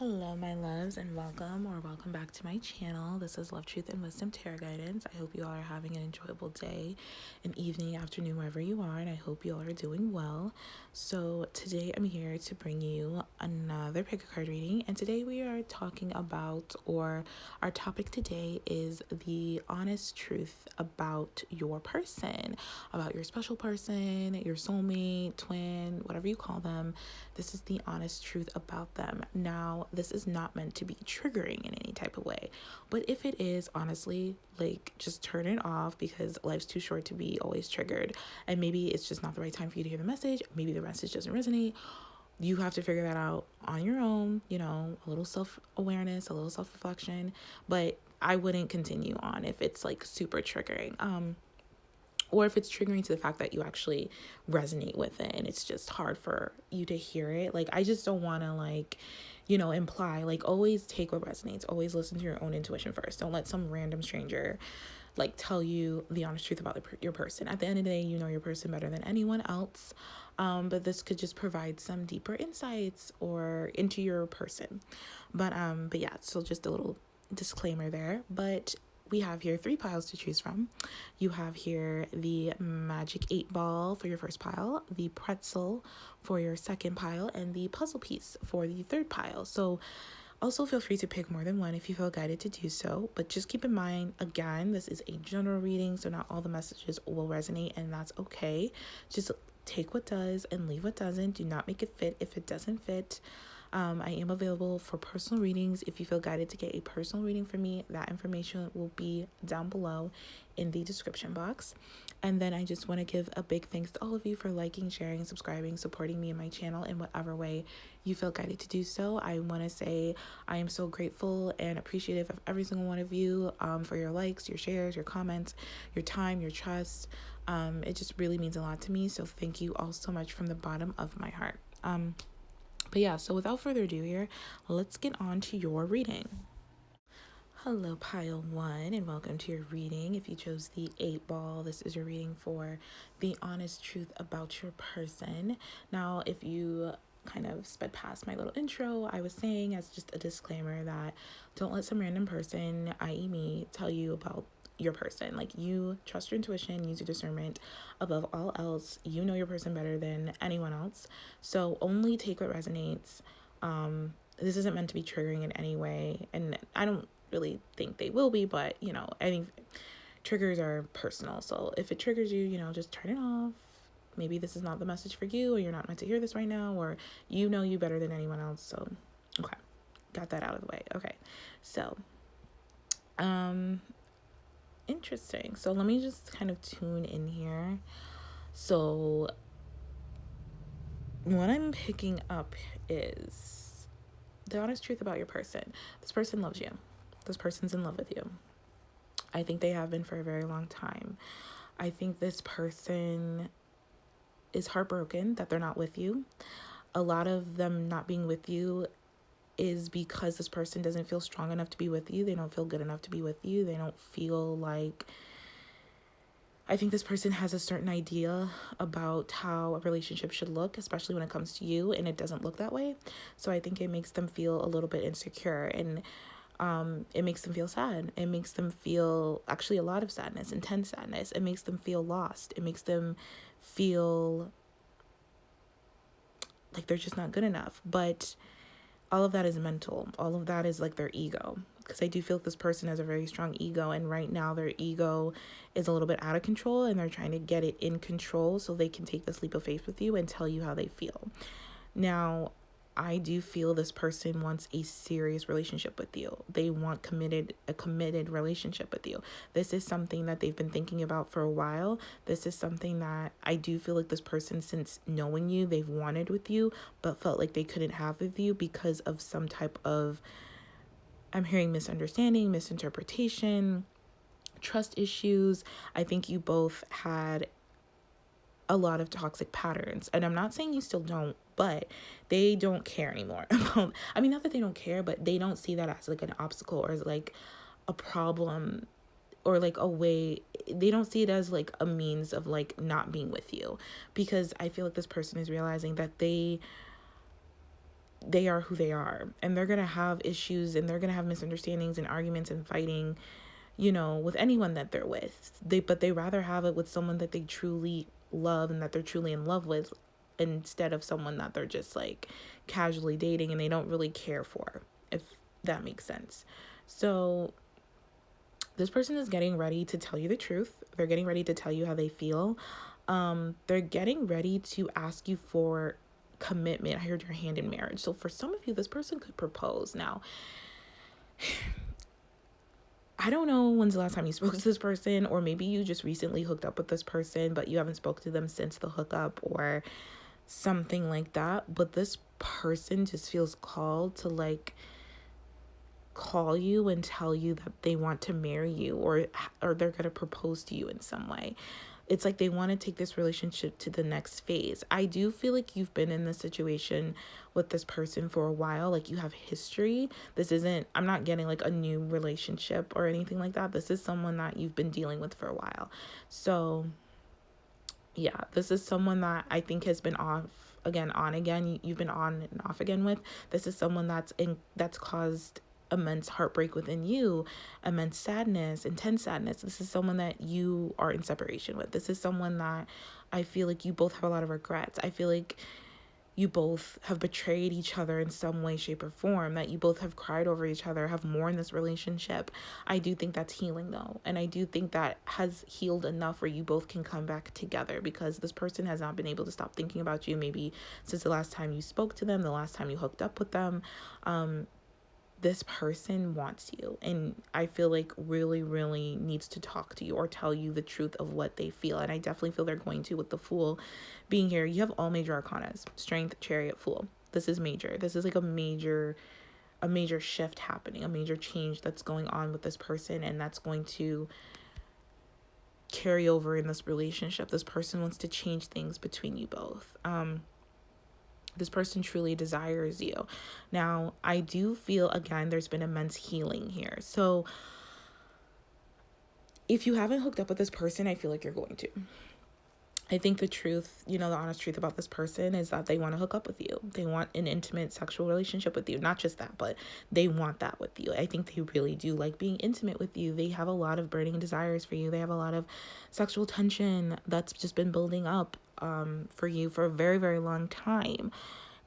Hello, my loves, and welcome back to my channel. This is Love, Truth, and Wisdom Tarot Guidance. I hope you all are having an enjoyable day, an evening, afternoon, wherever you are, and I hope you all are doing well. So today I'm here to bring you another pick a card reading, and today we are talking about, or our topic today is the honest truth about your person, about your special person, your soulmate, twin, whatever you call them. This is the honest truth about them. Now, this is not meant to be triggering in any type of way, but if it is, honestly, just turn it off, because life's too short to be always triggered, and maybe it's just not the right time for you to hear the message. Maybe the message doesn't resonate. You have to figure that out on your own, a little self-awareness, a little self-reflection, but I wouldn't continue on if it's super triggering. Or if it's triggering to the fact that you actually resonate with it and it's just hard for you to hear it. I just don't want to imply, always take what resonates. Always listen to your own intuition first. Don't let some random stranger tell you the honest truth about your person. At the end of the day, you know your person better than anyone else. But this could just provide some deeper insights or into your person. But yeah, so just a little disclaimer there. But we have here 3 piles to choose from. You have here the magic 8 ball for your first pile, the pretzel for your second pile, and the puzzle piece for the third pile. So also feel free to pick more than one if you feel guided to do so, but just keep in mind, again, this is a general reading, so not all the messages will resonate, and that's okay. Just take what does and leave what doesn't. Do not make it fit if it doesn't fit. I am available for personal readings. If you feel guided to get a personal reading from me, that information will be down below in the description box. And then I just want to give a big thanks to all of you for liking, sharing, subscribing, supporting me and my channel in whatever way you feel guided to do so. I want to say I am so grateful and appreciative of every single one of you for your likes, your shares, your comments, your time, your trust. It just really means a lot to me. So thank you all so much from the bottom of my heart. But yeah, so without further ado here, let's get on to your reading. Hello, pile 1, and welcome to your reading. If you chose the 8 ball, this is your reading for the honest truth about your person. Now, if you kind of sped past my little intro, I was saying as just a disclaimer that don't let some random person, i.e. me, tell you about your person. You trust your intuition, use your discernment above all else. You know your person better than anyone else, so only take what resonates. This isn't meant to be triggering in any way, and I don't really think they will be, but I think triggers are personal, so if it triggers you, just turn it off. Maybe this is not the message for you, or you're not meant to hear this right now, or you know you better than anyone else. So okay, got that out of the way. Okay, so interesting. So let me just kind of tune in here. So what I'm picking up is the honest truth about your person. This person loves you. This person's in love with you. I think they have been for a very long time. I think this person is heartbroken that they're not with you. A lot of them not being with you is because this person doesn't feel strong enough to be with you. They don't feel good enough to be with you. They don't feel like... I think this person has a certain idea about how a relationship should look, especially when it comes to you, and it doesn't look that way. So I think it makes them feel a little bit insecure, and it makes them feel sad. It makes them feel actually a lot of sadness, intense sadness. It makes them feel lost. It makes them feel like they're just not good enough. But all of that is mental. All of that is their ego. Because I do feel like this person has a very strong ego, and right now their ego is a little bit out of control, and they're trying to get it in control so they can take this leap of faith with you and tell you how they feel. Now, I do feel this person wants a serious relationship with you. They want a committed relationship with you. This is something that they've been thinking about for a while. This is something that I do feel like this person, since knowing you, they've wanted with you, but felt like they couldn't have with you because of some type of, I'm hearing, misunderstanding, misinterpretation, trust issues. I think you both had a lot of toxic patterns, and I'm not saying you still don't, but they don't care anymore about, not that they don't care, but they don't see that as an obstacle or as a problem or a way. They don't see it as a means of not being with you, because I feel like this person is realizing that they they are who they are, and they're going to have issues, and they're going to have misunderstandings and arguments and fighting, with anyone that they're with. But they rather have it with someone that they truly love and that they're truly in love with, instead of someone that they're just like casually dating and they don't really care for, if that makes sense. So this person is getting ready to tell you the truth. They're getting ready to tell you how they feel. They're getting ready to ask you for commitment. I heard your hand in marriage. So for some of you, this person could propose. Now, I don't know when's the last time you spoke to this person, or maybe you just recently hooked up with this person, but you haven't spoke to them since the hookup or something like that. But this person just feels called to like call you and tell you that they want to marry you, or they're going to propose to you in some way. It's like they want to take this relationship to the next phase. I do feel like you've been in this situation with this person for a while. Like, you have history. I'm not getting like a new relationship or anything like that. This is someone that you've been dealing with for a while. So yeah, this is someone that I think has been off again, on again. You've been on and off again with. This is someone that's caused immense heartbreak within you, immense sadness, intense sadness. This is someone that you are in separation with. This is someone that I feel like you both have a lot of regrets. I feel like you both have betrayed each other in some way, shape, or form, that you both have cried over each other, have mourned this relationship. I do think that's healing, though. And I do think that has healed enough where you both can come back together, because this person has not been able to stop thinking about you, maybe since the last time you spoke to them, the last time you hooked up with them. This person wants you, and I feel like really, really needs to talk to you or tell you the truth of what they feel. And I definitely feel they're going to, with the Fool being here. You have all major arcanas: Strength, Chariot, Fool. This is major. This is like a major shift happening, a major change that's going on with this person, and that's going to carry over in this relationship. This person wants to change things between you both. This person truly desires you. Now, I do feel, again, there's been immense healing here. So if you haven't hooked up with this person, I feel like you're going to. I think the truth, the honest truth about this person is that they want to hook up with you. They want an intimate sexual relationship with you. Not just that, but they want that with you. I think they really do like being intimate with you. They have a lot of burning desires for you. They have a lot of sexual tension that's just been building up for you for a very, very long time.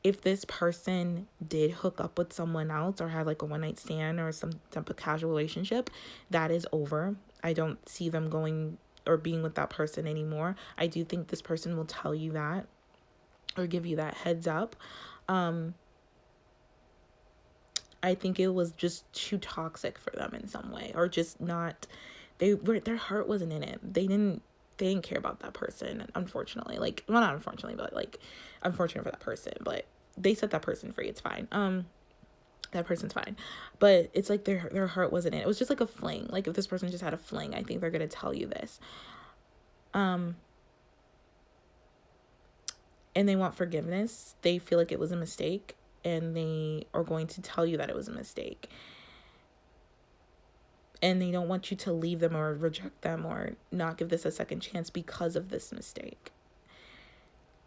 If this person did hook up with someone else or had like a one-night stand or some type of casual relationship, that is over. I don't see them going or being with that person anymore. I do think this person will tell you that or give you that heads up. I think it was just too toxic for them in some way, or just not, their heart wasn't in it. They didn't care about that person, unfortunately. Like, well, not unfortunately, but like, unfortunate for that person, but they set that person free. It's fine. That person's fine. But it's like their heart wasn't in it. It was just like a fling. Like, if this person just had a fling, I think they're going to tell you this. And they want forgiveness. They feel like it was a mistake, and they are going to tell you that it was a mistake. And they don't want you to leave them or reject them or not give this a second chance because of this mistake.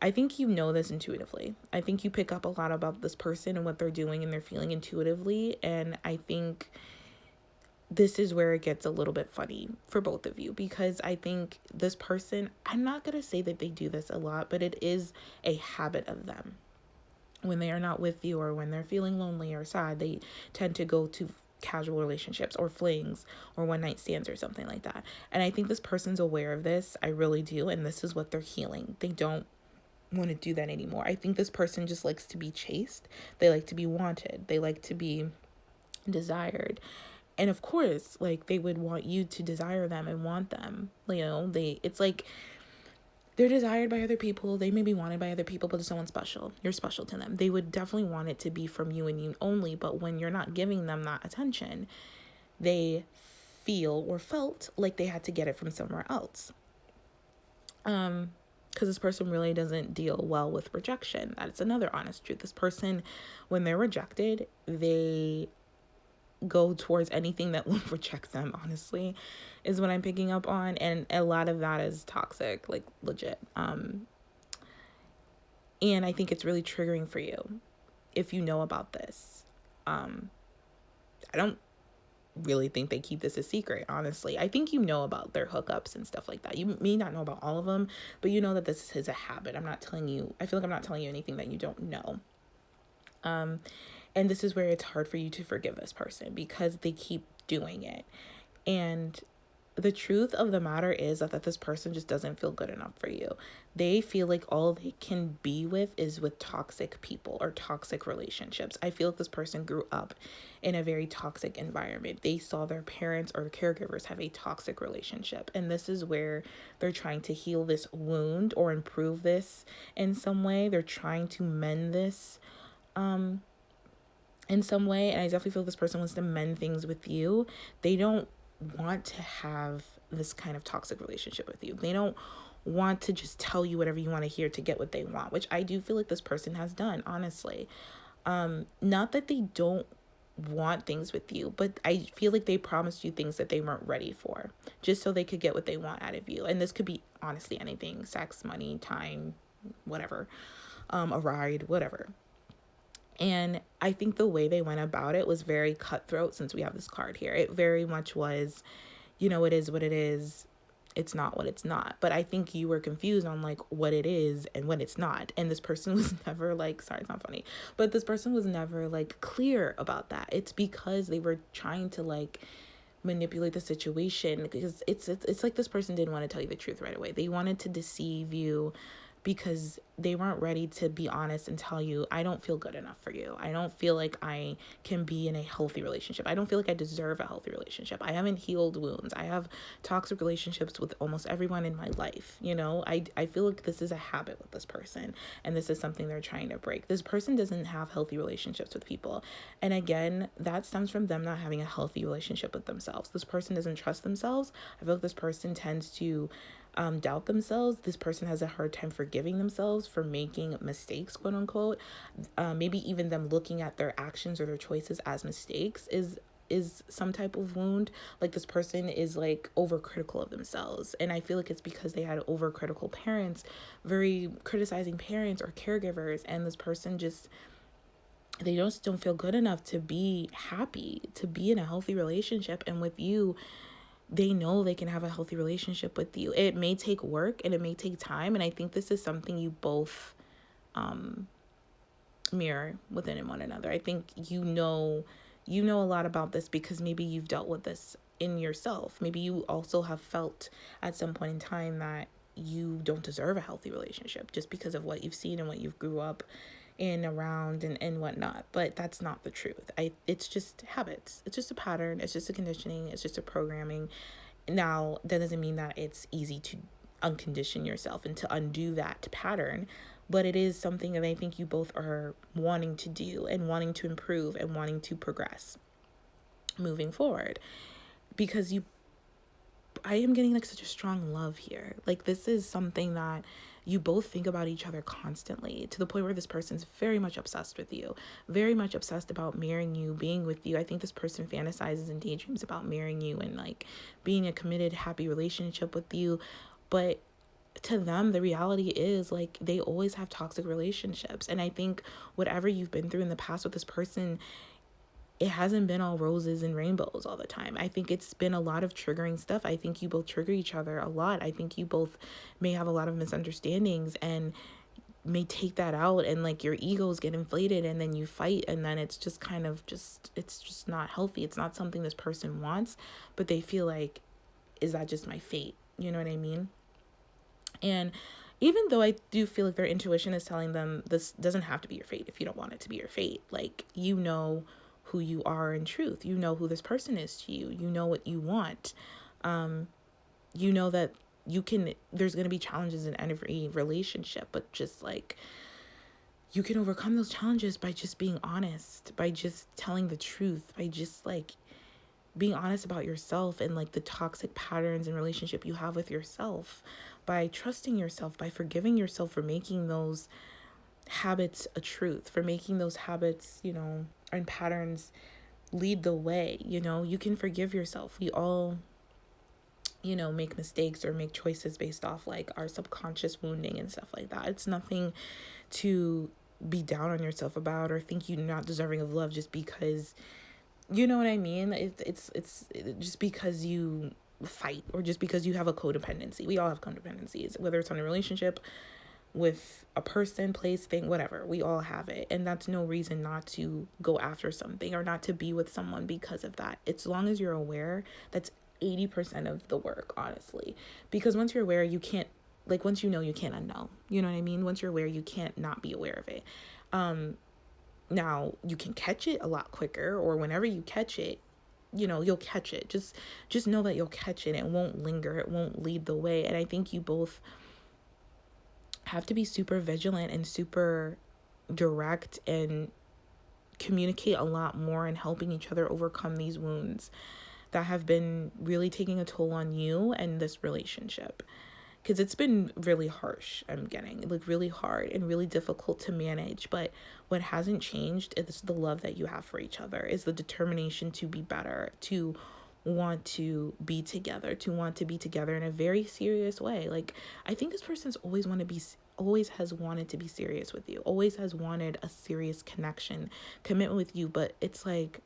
I think you know this intuitively. I think you pick up a lot about this person and what they're doing and they're feeling intuitively. And I think this is where it gets a little bit funny for both of you, because I think this person, I'm not going to say that they do this a lot, but it is a habit of them. When they are not with you, or when they're feeling lonely or sad, they tend to go to casual relationships or flings or one night stands or something like that. And I think this person's aware of this. I really do. And this is what they're healing. They don't want to do that anymore. I think this person just likes to be chased. They like to be wanted. They like to be desired. And of course, like, they would want you to desire them and want them. It's like they're desired by other people. They may be wanted by other people, but it's someone special. You're special to them. They would definitely want it to be from you and you only. But when you're not giving them that attention, they feel or felt like they had to get it from somewhere else. Because this person really doesn't deal well with rejection. That's another honest truth. This person, when they're rejected, they go towards anything that will reject them, honestly, is what I'm picking up on. And a lot of that is toxic, like, legit. And I think it's really triggering for you. if you know about this. I don't really think they keep this a secret, honestly. I think you know about their hookups and stuff like that. You may not know about all of them, but you know that this is a habit. I'm not telling you, I feel like I'm not telling you anything that you don't know. And this is where it's hard for you to forgive this person because they keep doing it. And the truth of the matter is that this person just doesn't feel good enough for you. They feel like all they can be with is with toxic people or toxic relationships. I feel like this person grew up in a very toxic environment. They saw their parents or caregivers have a toxic relationship. And this is where they're trying to heal this wound or improve this in some way. They're trying to mend this in some way. And I definitely feel this person wants to mend things with you. They don't want to have this kind of toxic relationship with you. They don't want to just tell you whatever you want to hear to get what they want, which I do feel like this person has done, honestly. Not that they don't want things with you, but I feel like they promised you things that they weren't ready for, just so they could get what they want out of you. And this could be honestly anything: sex, money, time, whatever, a ride, whatever. And I think the way they went about it was very cutthroat, since we have this card here. It very much was, it is what it is. It's not what it's not. But I think you were confused on like what it is and what it's not. And this person was never like, sorry, it's not funny, but this person was never like clear about that. It's because they were trying to like manipulate the situation, because it's like this person didn't want to tell you the truth right away. They wanted to deceive you because they weren't ready to be honest and tell you, I don't feel good enough for you. I don't feel like I can be in a healthy relationship. I don't feel like I deserve a healthy relationship. I haven't healed wounds. I have toxic relationships with almost everyone in my life. I feel like this is a habit with this person, and this is something they're trying to break. This person doesn't have healthy relationships with people. And again, that stems from them not having a healthy relationship with themselves. This person doesn't trust themselves. I feel like this person tends to doubt themselves. This person has a hard time forgiving themselves for making mistakes, quote unquote. Maybe even them looking at their actions or their choices as mistakes is some type of wound. Like this person is like overcritical of themselves, and I feel like it's because they had overcritical parents, very criticizing parents or caregivers, and this person just, they just don't feel good enough to be happy, to be in a healthy relationship. And with you, they know they can have a healthy relationship with you. It may take work and it may take time. And I think this is something you both mirror within one another. I think you know a lot about this because maybe you've dealt with this in yourself. Maybe you also have felt at some point in time that you don't deserve a healthy relationship just because of what you've seen and what you've grew up in, around, and whatnot. But that's not the truth. It's just habits. It's just a pattern. It's just a conditioning. It's just a programming. Now, that doesn't mean that it's easy to uncondition yourself and to undo that pattern, but it is something that I think you both are wanting to do and wanting to improve and wanting to progress moving forward, because I am getting like such a strong love here. Like this is something that you both think about each other constantly, to the point where this person's very much obsessed with you, very much obsessed about marrying you, being with you. I think this person fantasizes and daydreams about marrying you and like being a committed, happy relationship with you. But to them, the reality is like they always have toxic relationships. And I think whatever you've been through in the past with this person, it hasn't been all roses and rainbows all the time. I think it's been a lot of triggering stuff. I think you both trigger each other a lot. I think you both may have a lot of misunderstandings and may take that out, and like your egos get inflated and then you fight, and then it's just kind of it's just not healthy. It's not something this person wants, but they feel like, is that just my fate? You know what I mean? And even though I do feel like their intuition is telling them this doesn't have to be your fate if you don't want it to be your fate. Like, you know who you are in truth. You know who this person is to you. You know what you want. You know that there's going to be challenges in every relationship, but just like, you can overcome those challenges by just being honest, by just telling the truth, by just like being honest about yourself and like the toxic patterns and relationship you have with yourself, by trusting yourself, by forgiving yourself for making those habits a truth, for making those habits, and patterns lead the way. You can forgive yourself. We all, make mistakes or make choices based off like our subconscious wounding and stuff like that. It's nothing to be down on yourself about, or think you're not deserving of love just because, you know what I mean? It's just because you fight, or just because you have a codependency. We all have codependencies, whether it's on a relationship, with a person, place, thing, whatever. We all have it. And that's no reason not to go after something or not to be with someone because of that. As long as you're aware, that's 80% of the work, honestly. Because once you're aware, you can't, like, once you know, you can't unknow. You know what I mean? Once you're aware, you can't not be aware of it. Now, you can catch it a lot quicker, or whenever you catch it, you know, you'll catch it. Just know that you'll catch it. It won't linger. It won't lead the way. And I think you both have to be super vigilant and super direct and communicate a lot more and helping each other overcome these wounds that have been really taking a toll on you and this relationship. Because it's been really harsh, I'm getting, like, really hard and really difficult to manage. But what hasn't changed is the love that you have for each other, is the determination to be better, to want to be together, in a very serious way. Like, I think this person's always has wanted to be serious with you, always has wanted a serious commitment with you. But it's like,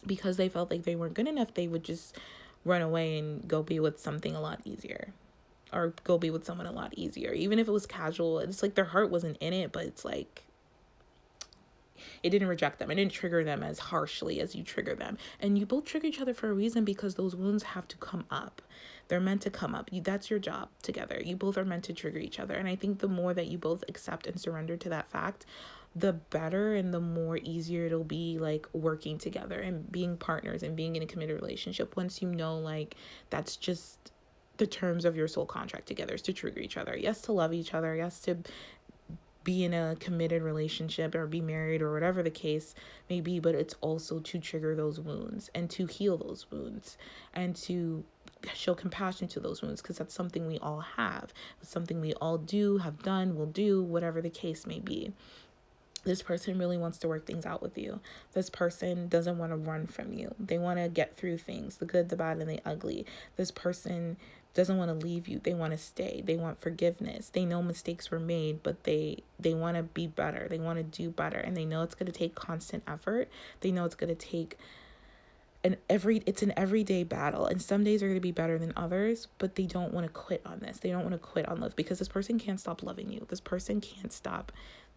because they felt like they weren't good enough, they would just run away and go be with something a lot easier, or go be with someone a lot easier, even if it was casual. It's like their heart wasn't in it, but it's like, it didn't reject them. It didn't trigger them as harshly as you trigger them. And you both trigger each other for a reason, because those wounds have to come up. They're meant to come up. That's your job together. You both are meant to trigger each other. And I think the more that you both accept and surrender to that fact, the better and the more easier it'll be, like, working together and being partners and being in a committed relationship. Once you know, like, that's just the terms of your soul contract together, is to trigger each other. Yes, to love each other. Yes, to be in a committed relationship or be married or whatever the case may be, but it's also to trigger those wounds and to heal those wounds and to show compassion to those wounds, because that's something we all have. It's something we all do, have done, will do, whatever the case may be. This person really wants to work things out with you. This person doesn't want to run from you. They want to get through things, the good, the bad, and the ugly. This person doesn't want to leave you. They want to stay. They want forgiveness. They know mistakes were made, but they want to be better. They want to do better. And they know it's going to take constant effort. They know it's going to take it's an everyday battle. And some days are going to be better than others, but they don't want to quit on this. They don't want to quit on love, because this person can't stop loving you. This person can't stop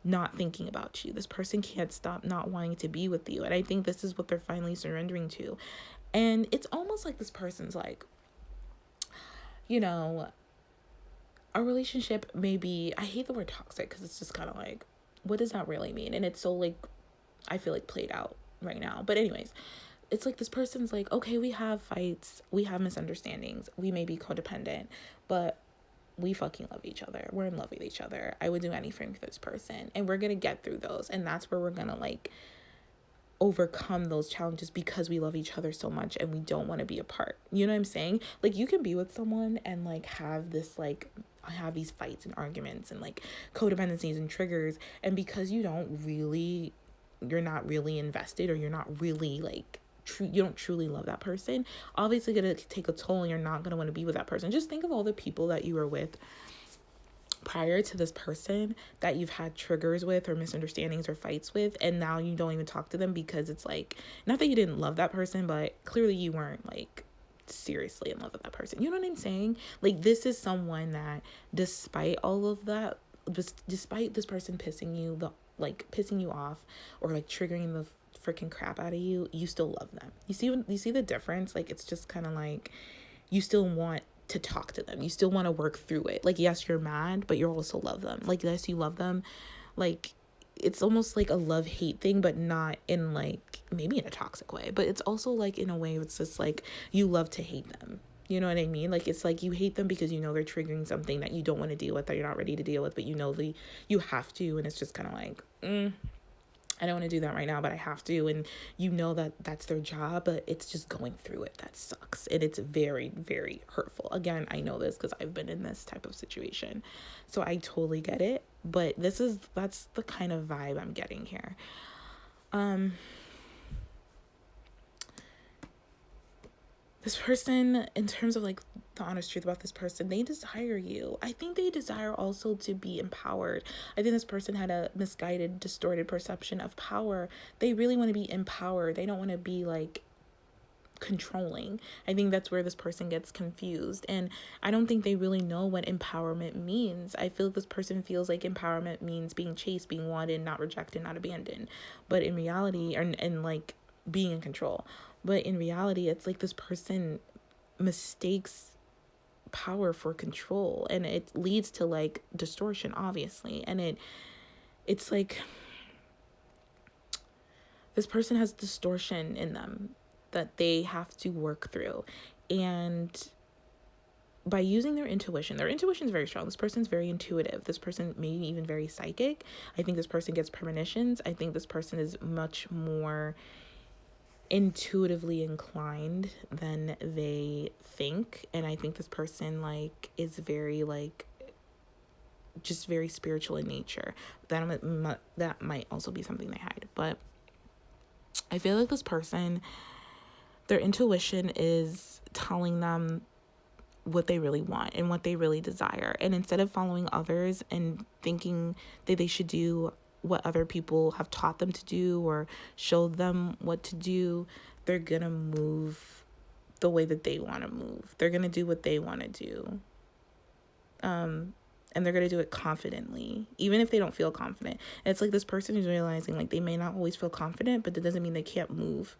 not thinking about you. This person can't stop not wanting to be with you. And I think this is what they're finally surrendering to. And it's almost like this person's like, you know, a relationship may be, I hate the word toxic, because it's just kind of like, what does that really mean? And it's so, like, I feel like played out right now. But anyways, it's like this person's like, okay, we have fights, we have misunderstandings, we may be codependent, but we fucking love each other. We're in love with each other. I would do anything for this person. And we're going to get through those. And that's where we're going to, like, overcome those challenges, because we love each other so much and we don't want to be apart. You know what I'm saying? Like, you can be with someone and, like, have this, like, have these fights and arguments and, like, codependencies and triggers. And because you're not really invested, or you're not really, like, you don't truly love that person, obviously gonna take a toll, and you're not gonna want to be with that person. Just think of all the people that you were with prior to this person that you've had triggers with, or misunderstandings, or fights with, and now you don't even talk to them, because it's like, not that you didn't love that person, but clearly you weren't, like, seriously in love with that person. You know what I'm saying? Like, this is someone that, despite all of that, despite this person pissing you off, or, like, triggering the freaking crap out of you, you still love them. You see the difference? Like, it's just kind of like, you still want to talk to them. You still want to work through it. Like, yes, you're mad, but you also love them. Like, yes, you love them. Like, it's almost like a love-hate thing, but not in, like, maybe in a toxic way, but it's also, like, in a way it's just like, you love to hate them. You know what I mean? Like, it's like you hate them because you know they're triggering something that you don't want to deal with, that you're not ready to deal with, but you know you have to, and it's just kind of like, I don't want to do that right now, but I have to. And you know that that's their job, but it's just going through it that sucks. And it's very, very hurtful. Again, I know this because I've been in this type of situation. So I totally get it. But that's the kind of vibe I'm getting here. this person, in terms of like the honest truth about this person, they desire you. I think they desire also to be empowered. I think this person had a misguided, distorted perception of power. They really want to be empowered. They don't want to be like controlling. I think that's where this person gets confused. And I don't think they really know what empowerment means. I feel like this person feels like empowerment means being chased, being wanted, not rejected, not abandoned. But in reality, and like being in control. But in reality, it's like this person mistakes power for control, and it leads to like distortion, obviously. And it's like this person has distortion in them that they have to work through. And by using their intuition is very strong. This person's very intuitive. This person may be even very psychic. I think this person gets premonitions. I think this person is much more intuitively inclined than they think. And I think this person like is very like just very spiritual in nature. That might also be something they hide. But I feel like this person, their intuition is telling them what they really want and what they really desire. And instead of following others and thinking that they should do what other people have taught them to do or showed them what to do, they're gonna move the way that they want to move. They're gonna do what they want to do. And they're going to do it confidently, even if they don't feel confident. It's like this person is realizing like they may not always feel confident, but that doesn't mean they can't move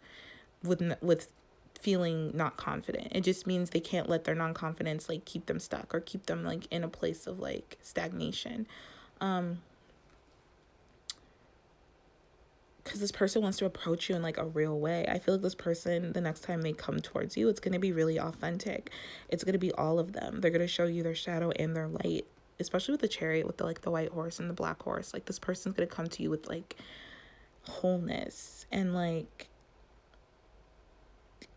with feeling not confident. It just means they can't let their non-confidence like keep them stuck or keep them like in a place of like stagnation. Because this person wants to approach you in like a real way. I feel like this person, the next time they come towards you, it's going to be really authentic. It's going to be all of them. They're going to show you their shadow and their light, especially with the chariot, with the like the white horse and the black horse. Like this person's going to come to you with like wholeness, and like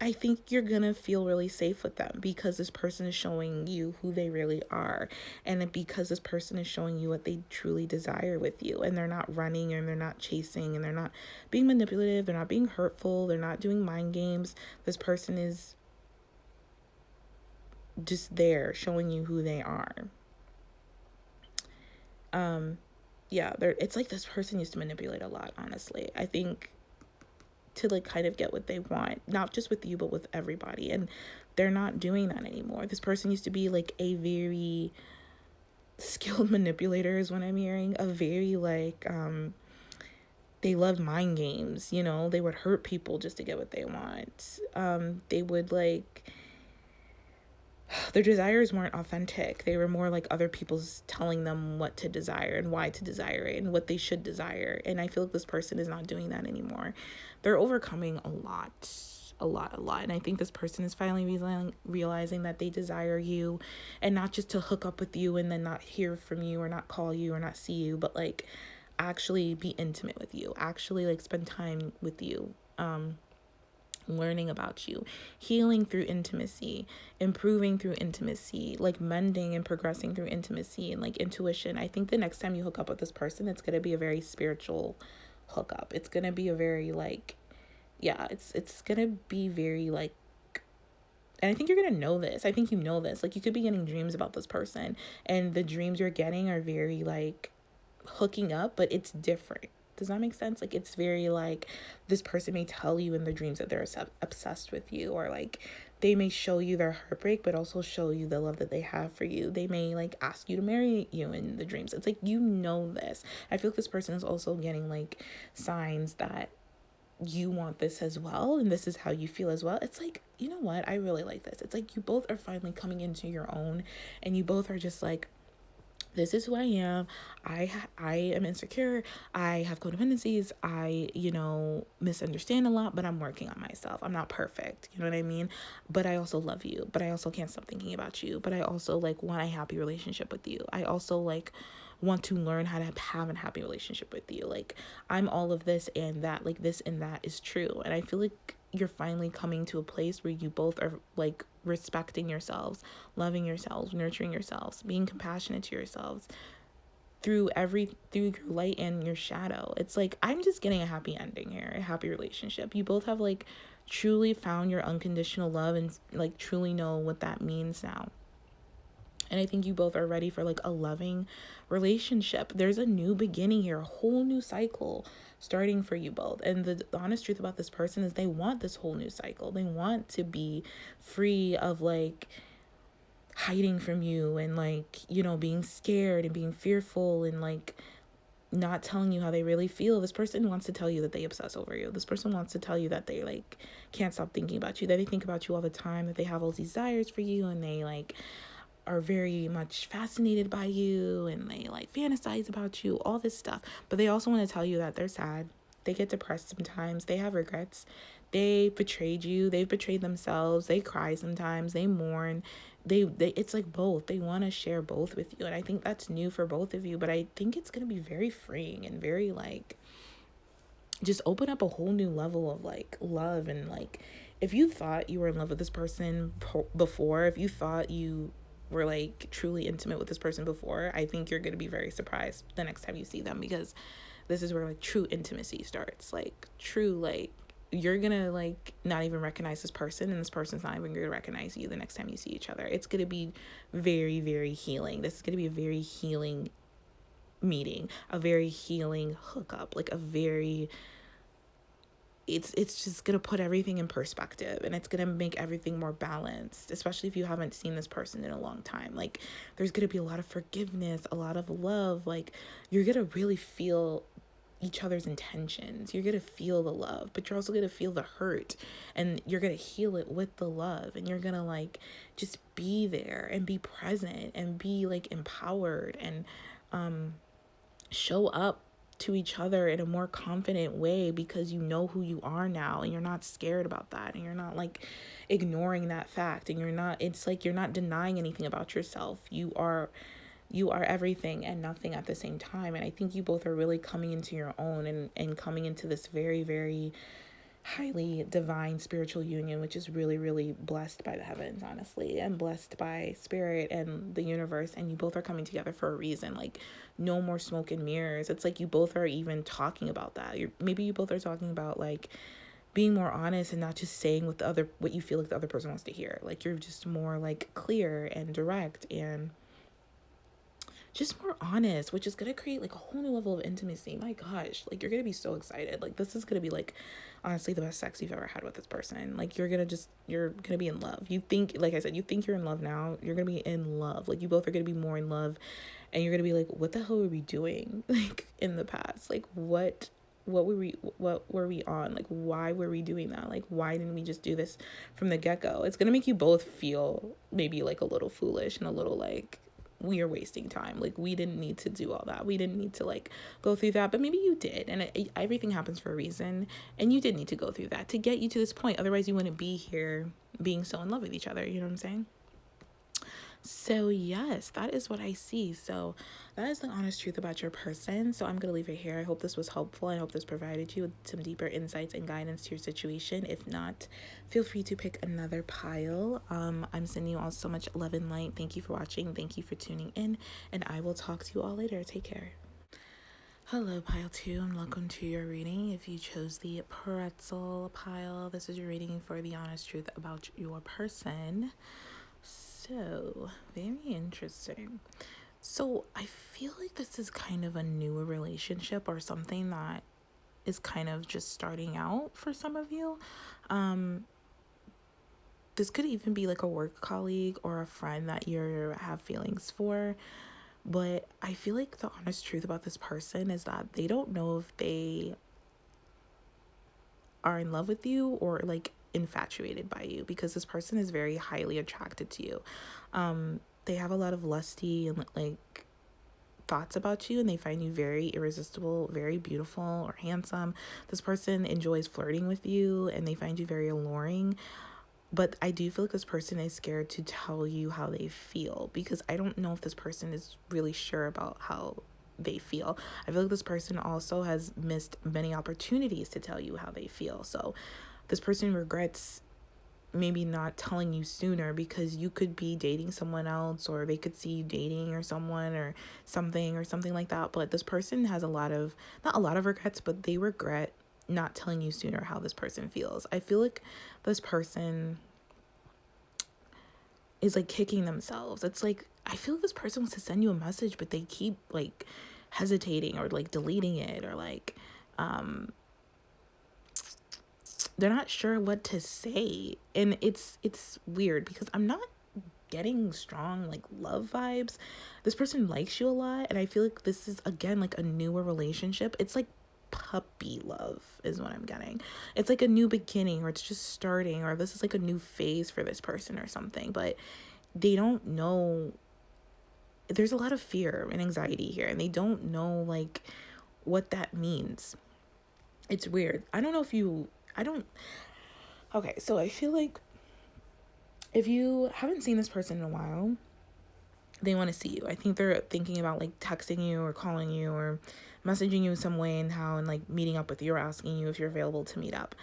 I think you're going to feel really safe with them because this person is showing you who they really are. And because this person is showing you what they truly desire with you. And they're not running and they're not chasing and they're not being manipulative. They're not being hurtful. They're not doing mind games. This person is just there showing you who they are. It's like this person used to manipulate a lot, honestly. I think to like kind of get what they want, not just with you but with everybody, and they're not doing that anymore. This person used to be like a very skilled manipulator is what I'm hearing. A very like they loved mind games, you know. They would hurt people just to get what they want. They would like their desires weren't authentic. They were more like other people's telling them what to desire and why to desire it and what they should desire. And I feel like this person is not doing that anymore. They're overcoming a lot. And I think this person is finally realizing that they desire you, and not just to hook up with you and then not hear from you or not call you or not see you, but like actually be intimate with you, actually like spend time with you, learning about you, healing through intimacy, improving through intimacy, like mending and progressing through intimacy and like intuition. I think the next time you hook up with this person, it's going to be a very spiritual hookup. It's going to be a very like, it's going to be very like, and I think you're going to know this. I think you know this. Like you could be getting dreams about this person, and the dreams you're getting are very like hooking up, but it's different. Does that make sense? Like it's very like this person may tell you in their dreams that they're obsessed with you, or like they may show you their heartbreak but also show you the love that they have for you. They may like ask you to marry you in the dreams. It's like, you know this. I feel like this person is also getting like signs that you want this as well, and this is how you feel as well. It's like, you know what? I really like this. It's like you both are finally coming into your own, and you both are just like, this is who I am. I am insecure. I have codependencies. I, misunderstand a lot, but I'm working on myself. I'm not perfect. You know what I mean? But I also love you. But I also can't stop thinking about you. But I also like want a happy relationship with you. I also like want to learn how to have a happy relationship with you. Like I'm all of this and that, like this and that is true. And I feel like you're finally coming to a place where you both are like respecting yourselves, loving yourselves, nurturing yourselves, being compassionate to yourselves, through your light and your shadow. It's like, I'm just getting a happy ending here, a happy relationship. You both have like truly found your unconditional love and like truly know what that means now. And I think you both are ready for like a loving relationship. There's a new beginning here, a whole new cycle starting for you both. And the honest truth about this person is they want this whole new cycle. They want to be free of like hiding from you and like, you know, being scared and being fearful and like not telling you how they really feel. This person wants to tell you that they obsess over you. This person wants to tell you that they like can't stop thinking about you, that they think about you all the time, that they have all these desires for you, and they like are very much fascinated by you, and they like fantasize about you, all this stuff. But they also want to tell you that they're sad. They get depressed sometimes. They have regrets. They betrayed you. They've betrayed themselves. They cry sometimes. They mourn. They it's like both. They want to share both with you. And I think that's new for both of you. But I think it's going to be very freeing and very like just open up a whole new level of like love. And like, if you thought you were in love with this person before, if you thought you were like truly intimate with this person before, I think you're going to be very surprised the next time you see them, because this is where like true intimacy starts. Like true, like you're gonna like not even recognize this person, and this person's not even gonna recognize you the next time you see each other. It's gonna be very, very healing. This is gonna be a very healing meeting, a very healing hookup, like a very it's just gonna put everything in perspective, and it's gonna make everything more balanced, especially if you haven't seen this person in a long time. Like there's gonna be a lot of forgiveness, a lot of love. Like you're gonna really feel each other's intentions. You're gonna feel the love, but you're also gonna feel the hurt, and you're gonna heal it with the love. And you're gonna like just be there and be present and be like empowered and show up to each other in a more confident way, because you know who you are now, and you're not scared about that, and you're not like ignoring that fact, and it's like you're not denying anything about yourself. You are everything and nothing at the same time. And I think you both are really coming into your own, and coming into this very, very highly divine spiritual union, which is really, really blessed by the heavens, honestly, and blessed by spirit and the universe. And you both are coming together for a reason. Like no more smoke and mirrors. It's like you both are even talking about that. Maybe you both are talking about like being more honest and not just saying what you feel like the other person wants to hear. Like you're just more like clear and direct and just more honest, which is going to create like a whole new level of intimacy. My gosh, like you're going to be so excited. Like this is going to be like honestly the best sex you've ever had with this person. Like you're going to be in love. You think, like I said, you think you're in love now. You're going to be in love. Like you both are going to be more in love, and you're going to be like, what the hell were we doing like in the past? Like what were we on? Like why were we doing that? Like why didn't we just do this from the get-go? It's going to make you both feel maybe like a little foolish and a little like we are wasting time. Like we didn't need to do all that. We didn't need to like go through that, but maybe you did. And everything happens for a reason, and you did need to go through that to get you to this point. Otherwise you wouldn't be here being so in love with each other. You know what I'm saying? So yes, that is what I see. So that is the honest truth about your person. So I'm going to leave it here. I hope this was helpful. I hope this provided you with some deeper insights and guidance to your situation. If not, feel free to pick another pile. I'm sending you all so much love and light. Thank you for watching. Thank you for tuning in, and I will talk to you all later. Take care. Hello, pile 2, and welcome to your reading. If you chose the pretzel pile, this is your reading for the honest truth about your person. So, very interesting. So, I feel like this is kind of a newer relationship, or something that is kind of just starting out for some of you. This could even be like a work colleague or a friend that you have feelings for. But I feel like the honest truth about this person is that they don't know if they are in love with you or like infatuated by you, because this person is very highly attracted to you. They have a lot of lusty and like thoughts about you, and they find you very irresistible, very beautiful or handsome. This person enjoys flirting with you, and they find you very alluring. But I do feel like this person is scared to tell you how they feel, because I don't know if this person is really sure about how they feel. I feel like this person also has missed many opportunities to tell you how they feel. So this person regrets maybe not telling you sooner, because you could be dating someone else, or they could see you dating or someone or something like that. But this person has not a lot of regrets, but they regret not telling you sooner how this person feels. I feel like this person is like kicking themselves. It's like, I feel like this person wants to send you a message, but they keep like hesitating or like deleting it, or like they're not sure what to say. And it's weird, because I'm not getting strong like love vibes. This person likes you a lot, and I feel like this is again like a newer relationship. It's like puppy love is what I'm getting. It's like a new beginning, or it's just starting, or this is like a new phase for this person or something. But they don't know, there's a lot of fear and anxiety here, and they don't know like what that means. It's weird. Okay, so I feel like if you haven't seen this person in a while, they want to see you. I think they're thinking about like texting you or calling you or messaging you some way, and like meeting up with you, or asking you if you're available to meet up.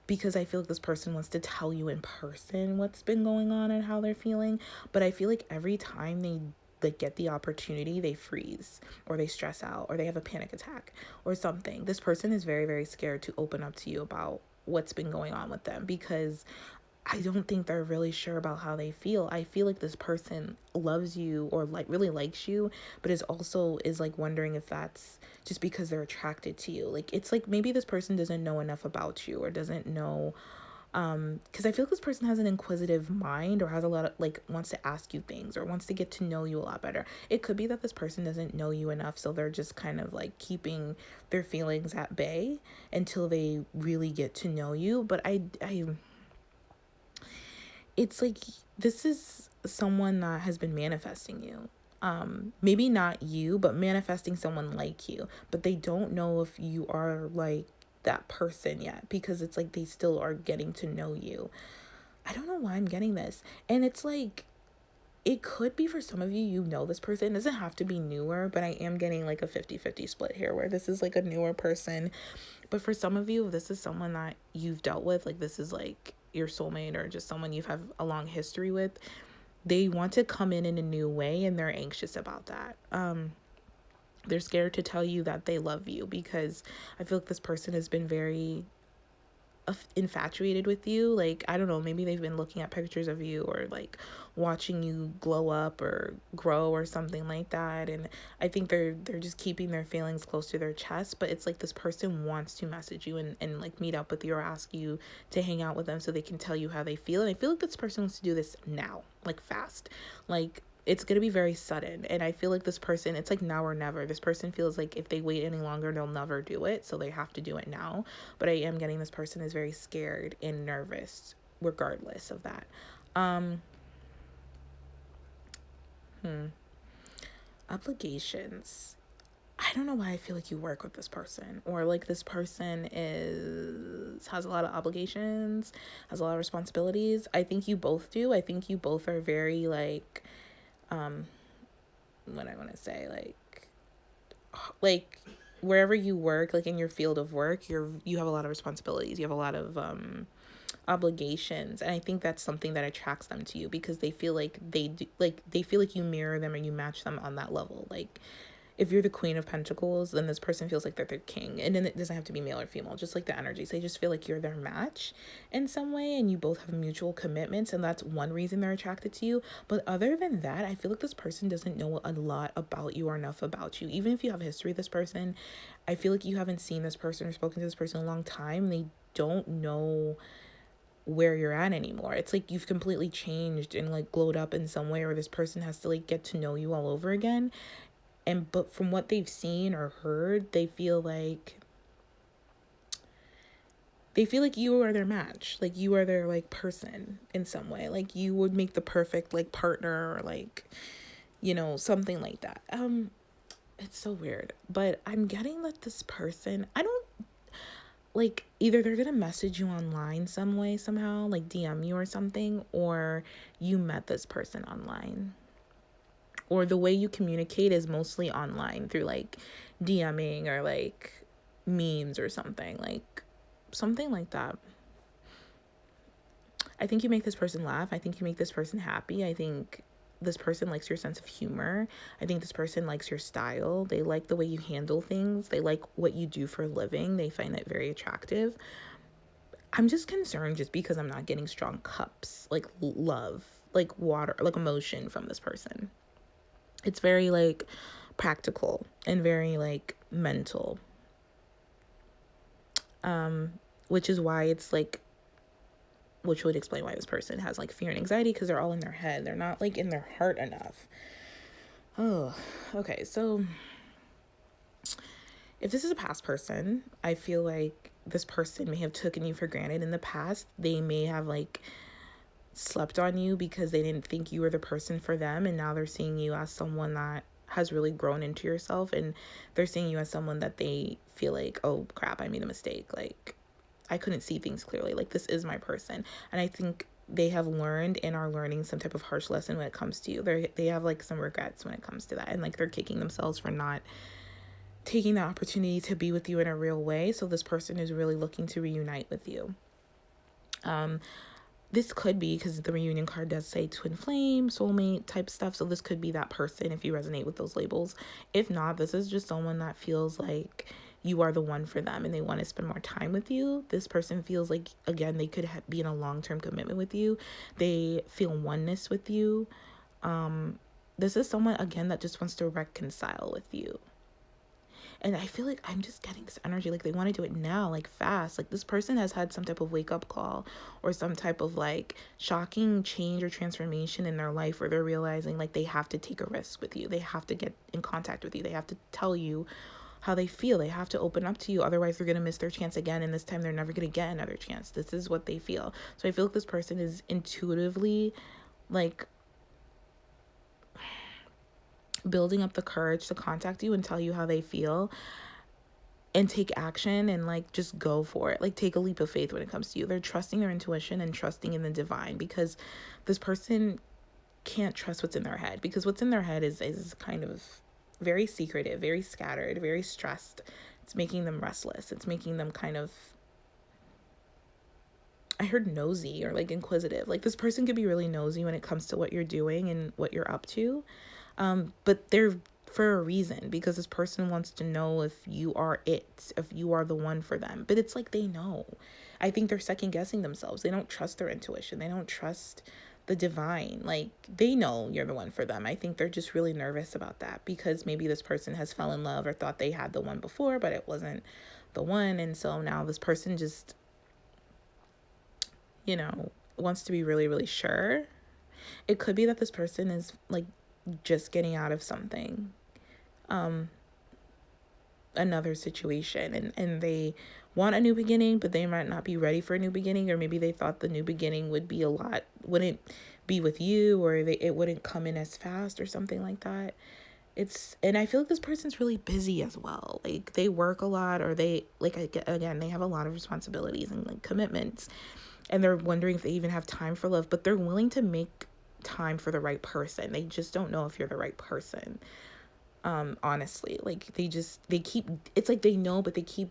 Because I feel like this person wants to tell you in person what's been going on and how they're feeling. But I feel like every time they like get the opportunity, they freeze, or they stress out, or they have a panic attack or something. This person is very, very scared to open up to you about what's been going on with them, because I don't think they're really sure about how they feel. I feel like this person loves you, or like really likes you, but is like wondering if that's just because they're attracted to you. Like, it's like maybe this person doesn't know enough about you, or doesn't know, because I feel like this person has an inquisitive mind, or has a lot of like, wants to ask you things, or wants to get to know you a lot better. It could be that this person doesn't know you enough, so they're just kind of like keeping their feelings at bay until they really get to know you. But it's like, this is someone that has been manifesting you. Maybe not you, but manifesting someone like you. But they don't know if you are like that person yet, because it's like they still are getting to know you. I don't know why I'm getting this. And it's like, it could be for some of you, this person. It doesn't have to be newer, but I am getting like a 50-50 split here, where this is like a newer person. But for some of you, if this is someone that you've dealt with, like this is like your soulmate, or just someone you've had a long history with, they want to come in a new way, and they're anxious about that. They're scared to tell you that they love you, because I feel like this person has been very infatuated with you. Like, I don't know, maybe they've been looking at pictures of you, or like watching you glow up or grow or something like that. And I think they're just keeping their feelings close to their chest. But it's like this person wants to message you, and like meet up with you, or ask you to hang out with them, so they can tell you how they feel. And I feel like this person wants to do this now, like fast. Like, it's going to be very sudden. And I feel like this person, it's like now or never. This person feels like if they wait any longer, they'll never do it. So they have to do it now. But I am getting this person is very scared and nervous regardless of that. Obligations. I don't know why I feel like you work with this person, or like this person has a lot of obligations, has a lot of responsibilities. I think you both do. I think you both are very like, what I want to say, like wherever you work, like in your field of work, you have a lot of responsibilities. You have a lot of obligations, and I think that's something that attracts them to you, because they feel like they feel like you mirror them, or you match them on that level. Like, if you're the Queen of Pentacles, then this person feels like they're the king. And then it doesn't have to be male or female, just like the energies. They just feel like you're their match in some way, and you both have mutual commitments, and that's one reason they're attracted to you. But other than that, I feel like this person doesn't know a lot about you, or enough about you. Even if you have history with this person, I feel like you haven't seen this person or spoken to this person in a long time. They don't know where you're at anymore. It's like you've completely changed and like glowed up in some way, or this person has to like get to know you all over again. But from what they've seen or heard, they feel like you are their match. Like, you are their like person in some way. Like, you would make the perfect like partner, or like, something like that. It's so weird. But I'm getting that this person, I don't like, either they're gonna message you online some way, somehow, like DM you or something, or you met this person online. Or the way you communicate is mostly online through like DMing, or like memes or something like that. I think you make this person laugh. I think you make this person happy. I think this person likes your sense of humor. I think this person likes your style. They like the way you handle things. They like what you do for a living. They find it very attractive. I'm just concerned just because I'm not getting strong cups, like love, like water, like emotion from this person. It's very like practical and very like mental. Which is why it's like, which would explain why this person has like fear and anxiety, because they're all in their head. They're not like in their heart enough. Oh, okay. So if this is a past person, I feel like this person may have taken you for granted in the past. They may have like slept on you because they didn't think you were the person for them, and now they're seeing you as someone that has really grown into yourself, and they're seeing you as someone that they feel like, oh crap, I made a mistake, like I couldn't see things clearly, like this is my person. And I think they have learned and are learning some type of harsh lesson when it comes to you. They have like some regrets when it comes to that, and like they're kicking themselves for not taking the opportunity to be with you in a real way. So this person is really looking to reunite with you. This could be, because the reunion card does say twin flame, soulmate type stuff. So this could be that person if you resonate with those labels. If not, this is just someone that feels like you are the one for them and they want to spend more time with you. This person feels like, again, they could be in a long-term commitment with you. They feel oneness with you. This is someone, again, that just wants to reconcile with you. And I feel like I'm just getting this energy, like they want to do it now, like fast. Like this person has had some type of wake up call or some type of like shocking change or transformation in their life, where they're realizing like they have to take a risk with you. They have to get in contact with you. They have to tell you how they feel. They have to open up to you. Otherwise they're going to miss their chance again. And this time they're never going to get another chance. This is what they feel. So I feel like this person is intuitively like building up the courage to contact you and tell you how they feel and take action and like just go for it. Like take a leap of faith when it comes to you. They're trusting their intuition and trusting in the divine, because this person can't trust what's in their head, because what's in their head is kind of very secretive, very scattered, very stressed. It's making them restless. It's making them kind of, I heard nosy or like inquisitive. Like this person could be really nosy when it comes to what you're doing and what you're up to. But they're for a reason, because this person wants to know if you are it, if you are the one for them. But it's like they know. I think they're second guessing themselves. They don't trust their intuition. They don't trust the divine. Like they know you're the one for them. I think they're just really nervous about that, because maybe this person has fell in love or thought they had the one before, but it wasn't the one. And so now this person just, wants to be really, really sure. It could be that this person is like just getting out of something, another situation, and they want a new beginning, but they might not be ready for a new beginning, or maybe they thought the new beginning wouldn't be with you, or it wouldn't come in as fast or something like that. And I feel like this person's really busy as well. Like they work a lot, or they like, again, they have a lot of responsibilities and like commitments, and they're wondering if they even have time for love, but they're willing to make time for the right person. They just don't know if you're the right person. Honestly, like it's like they know, but they keep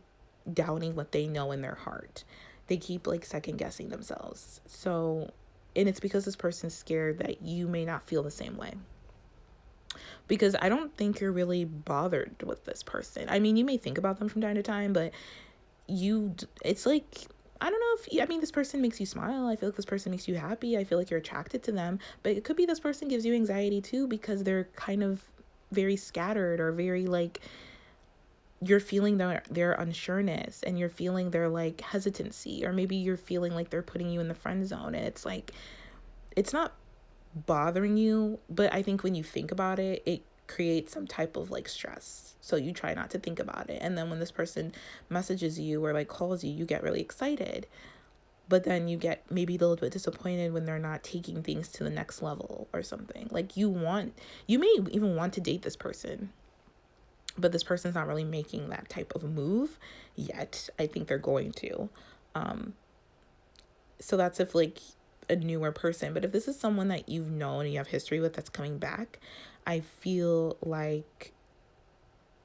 doubting what they know in their heart. They keep like second guessing themselves. So, and it's because this person's scared that you may not feel the same way. Because I don't think you're really bothered with this person. I mean, you may think about them from time to time, but it's like, I don't know if, this person makes you smile. I feel like this person makes you happy. I feel like you're attracted to them, but it could be this person gives you anxiety too, because they're kind of very scattered, or very like, you're feeling their unsureness, and you're feeling their like hesitancy, or maybe you're feeling like they're putting you in the friend zone, and it's like, it's not bothering you, but I think when you think about it, it creates some type of like stress. So you try not to think about it. And then when this person messages you or like calls you, you get really excited. But then you get maybe a little bit disappointed when they're not taking things to the next level or something. Like you may even want to date this person, but this person's not really making that type of move yet. I think they're going to. So that's if like a newer person. But if this is someone that you've known and you have history with that's coming back, I feel like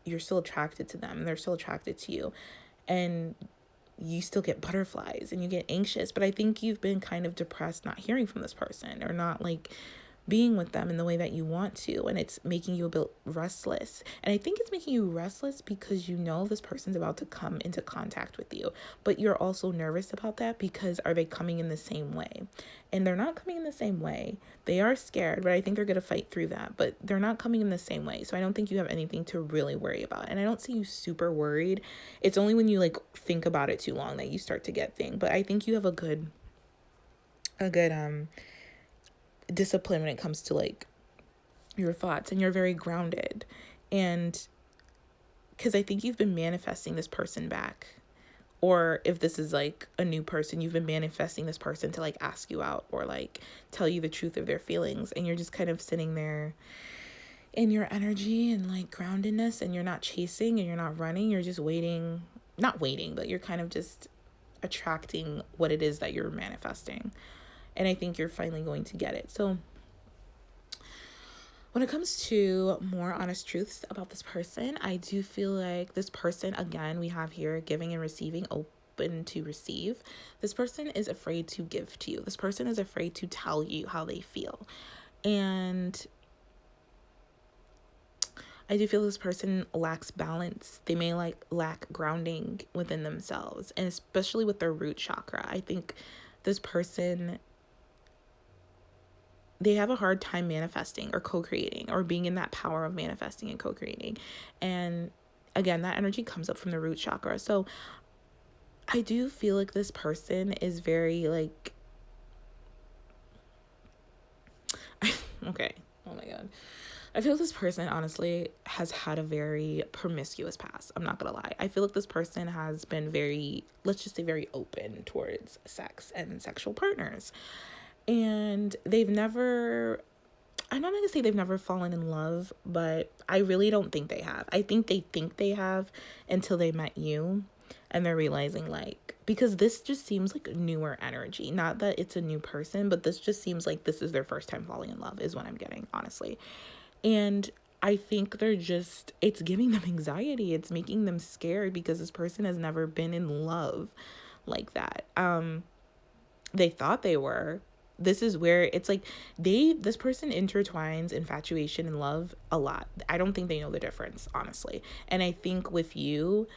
you're still attracted to them and they're still attracted to you. And you still get butterflies and you get anxious. But I think you've been kind of depressed not hearing from this person or not like being with them in the way that you want to, and it's making you a bit restless. And I think it's making you restless because you know this person's about to come into contact with you, but you're also nervous about that because are they coming in the same way? And they're not coming in the same way. They are scared, but I think they're going to fight through that, but they're not coming in the same way. So I don't think you have anything to really worry about, and I don't see you super worried. It's only when you like think about it too long that you start to get things. But I think you have a good discipline when it comes to like your thoughts, and you're very grounded. And because I think you've been manifesting this person back, or if this is like a new person, you've been manifesting this person to like ask you out or like tell you the truth of their feelings, and you're just kind of sitting there in your energy and like groundedness, and you're not chasing and you're not running, you're just not waiting, but you're kind of just attracting what it is that you're manifesting. And I think you're finally going to get it. So when it comes to more honest truths about this person, I do feel like this person, again, we have here giving and receiving, open to receive. This person is afraid to give to you. This person is afraid to tell you how they feel. And I do feel this person lacks balance. They may lack grounding within themselves, and especially with their root chakra. I think this person, they have a hard time manifesting or co-creating or being in that power of manifesting and co-creating. And again, that energy comes up from the root chakra. So I do feel like this person is very like, okay, oh my God. I feel this person honestly has had a very promiscuous past. I'm not gonna lie. I feel like this person has been very, let's just say very open towards sex and sexual partners. And I'm not going to say they've never fallen in love, but I really don't think they have. I think they have until they met you, and they're realizing like, because this just seems like newer energy. Not that it's a new person, but this just seems like this is their first time falling in love is what I'm getting, honestly. And I think it's giving them anxiety. It's making them scared because this person has never been in love like that. They thought they were. This is where it's like this person intertwines infatuation and love a lot. I don't think they know the difference, honestly. And I think with you,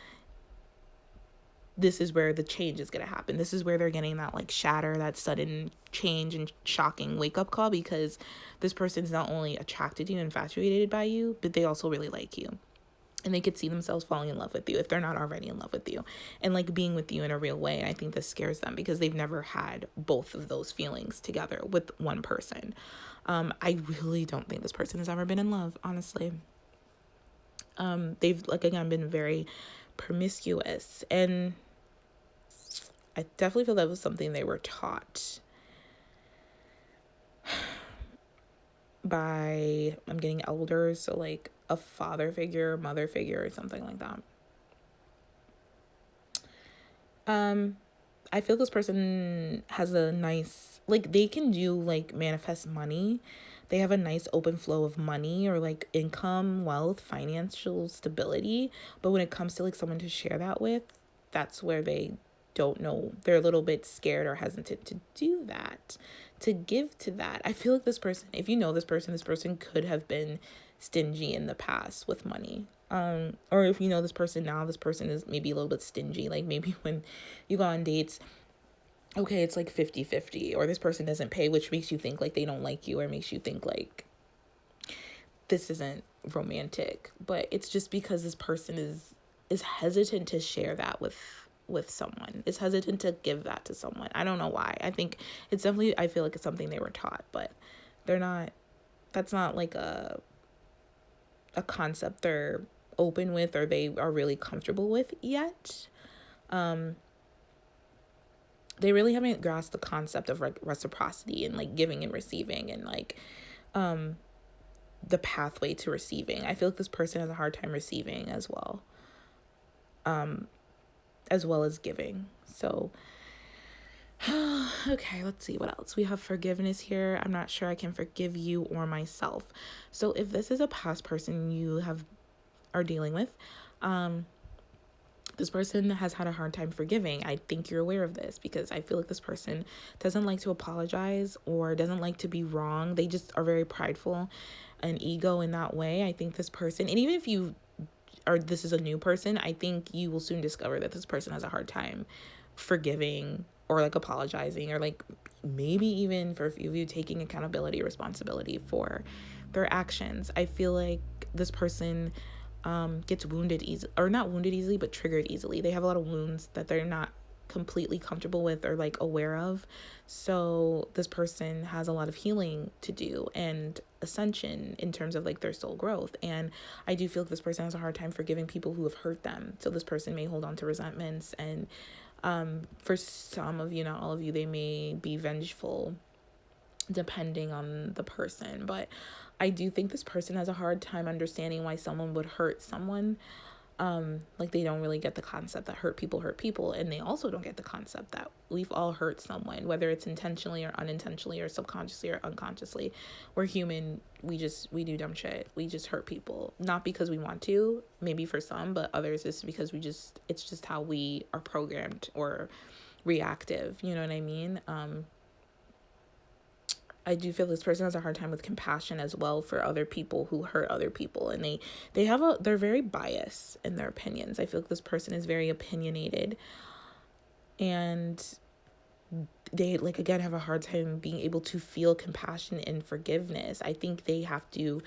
this is where the change is going to happen. This is where they're getting that like shatter, that sudden change and shocking wake up call, because this person's not only attracted to you, infatuated by you, but they also really like you. And they could see themselves falling in love with you if they're not already in love with you, and like being with you in a real way. And I think this scares them because they've never had both of those feelings together with one person. I really don't think this person has ever been in love, honestly. They've like, again, been very promiscuous, and I definitely feel that was something they were taught by, I'm getting elders, so like a father figure, mother figure, or something like that. I feel this person has a nice, like they can do like manifest money. They have a nice open flow of money or like income, wealth, financial stability. But when it comes to like someone to share that with, that's where they don't know. They're a little bit scared or hesitant to do that, to give to that. I feel like this person, if you know this person could have been stingy in the past with money. Or if you know this person now, this person is maybe a little bit stingy. Like maybe when you go on dates, okay, it's like 50-50, or this person doesn't pay, which makes you think like they don't like you, or makes you think like this isn't romantic. But it's just because this person is hesitant to share that with someone, is hesitant to give that to someone. I don't know why. I think it's definitely, I feel like it's something they were taught, but that's not like a concept they're open with or they are really comfortable with yet. They really haven't grasped the concept of reciprocity and like giving and receiving, and like the pathway to receiving. I feel like this person has a hard time receiving as well as giving. So okay, let's see what else. We have forgiveness here. I'm not sure I can forgive you or myself. So if this is a past person you are dealing with, This person has had a hard time forgiving. I think you're aware of this because I feel like this person doesn't like to apologize or doesn't like to be wrong. They just are very prideful and ego in that way. I think this person, and even if you or this is a new person, I think you will soon discover that this person has a hard time forgiving or like apologizing or like maybe even for a few of you taking accountability or responsibility for their actions. I feel like this person gets wounded easily, or not wounded easily, but triggered easily. They have a lot of wounds that they're not completely comfortable with or like aware of. So this person has a lot of healing to do and ascension in terms of like their soul growth. And I do feel like this person has a hard time forgiving people who have hurt them. So this person may hold on to resentments, and for some of you, not all of you, they may be vengeful depending on the person. But I do think this person has a hard time understanding why someone would hurt someone. Like they don't really get the concept that hurt people, and they also don't get the concept that we've all hurt someone, whether it's intentionally or unintentionally or subconsciously or unconsciously. We're human. We do dumb shit. We just hurt people, not because we want to, maybe for some, but others it's because it's just how we are programmed or reactive, you know what I mean? I do feel this person has a hard time with compassion as well for other people who hurt other people, and they're very biased in their opinions. I feel like this person is very opinionated, and they like again have a hard time being able to feel compassion and forgiveness. I think they have to,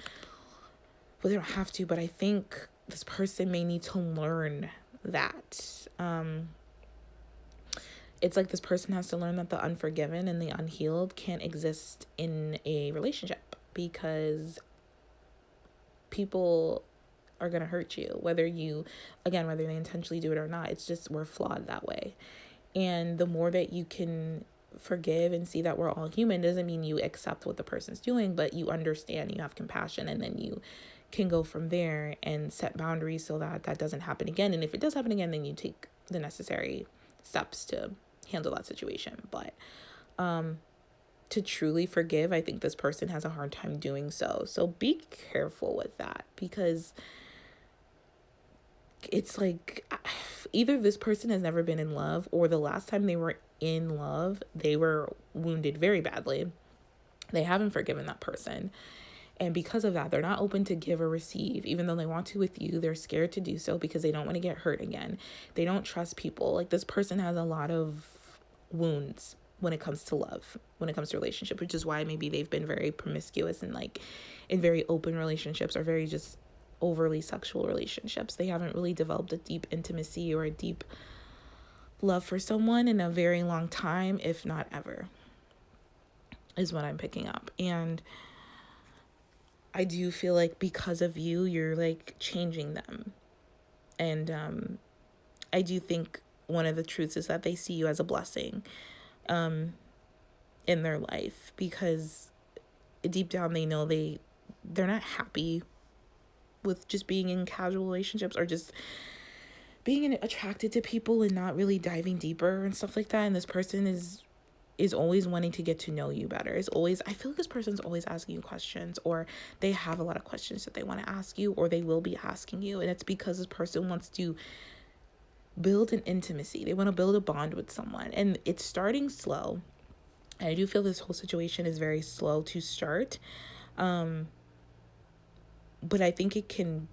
well, they don't have to, but I think this person may need to learn that. It's like this person has to learn that the unforgiven and the unhealed can't exist in a relationship, because people are going to hurt you, whether they intentionally do it or not. It's just, we're flawed that way. And the more that you can forgive and see that we're all human, doesn't mean you accept what the person's doing, but you understand, you have compassion, and then you can go from there and set boundaries so that that doesn't happen again. And if it does happen again, then you take the necessary steps to handle that situation. But to truly forgive, I think this person has a hard time doing so. So be careful with that, because it's like either this person has never been in love, or the last time they were in love, they were wounded very badly. They haven't forgiven that person. And because of that, they're not open to give or receive, even though they want to with you. They're scared to do so because they don't want to get hurt again. They don't trust people. Like this person has a lot of wounds when it comes to love, when it comes to relationship, which is why maybe they've been very promiscuous and like in very open relationships, or very just overly sexual relationships. They haven't really developed a deep intimacy or a deep love for someone in a very long time, if not ever, is what I'm picking up. And I do feel like because of you, you're like changing them. And I do think one of the truths is that they see you as a blessing in their life, because deep down they know they're not happy with just being in casual relationships or just being attracted to people and not really diving deeper and stuff like that. And this person is always wanting to get to know you better. I feel like this person's always asking you questions, or they have a lot of questions that they want to ask you, or they will be asking you. And it's because this person wants to build an intimacy. They want to build a bond with someone, and it's starting slow. I do feel this whole situation is very slow to start. But I think it can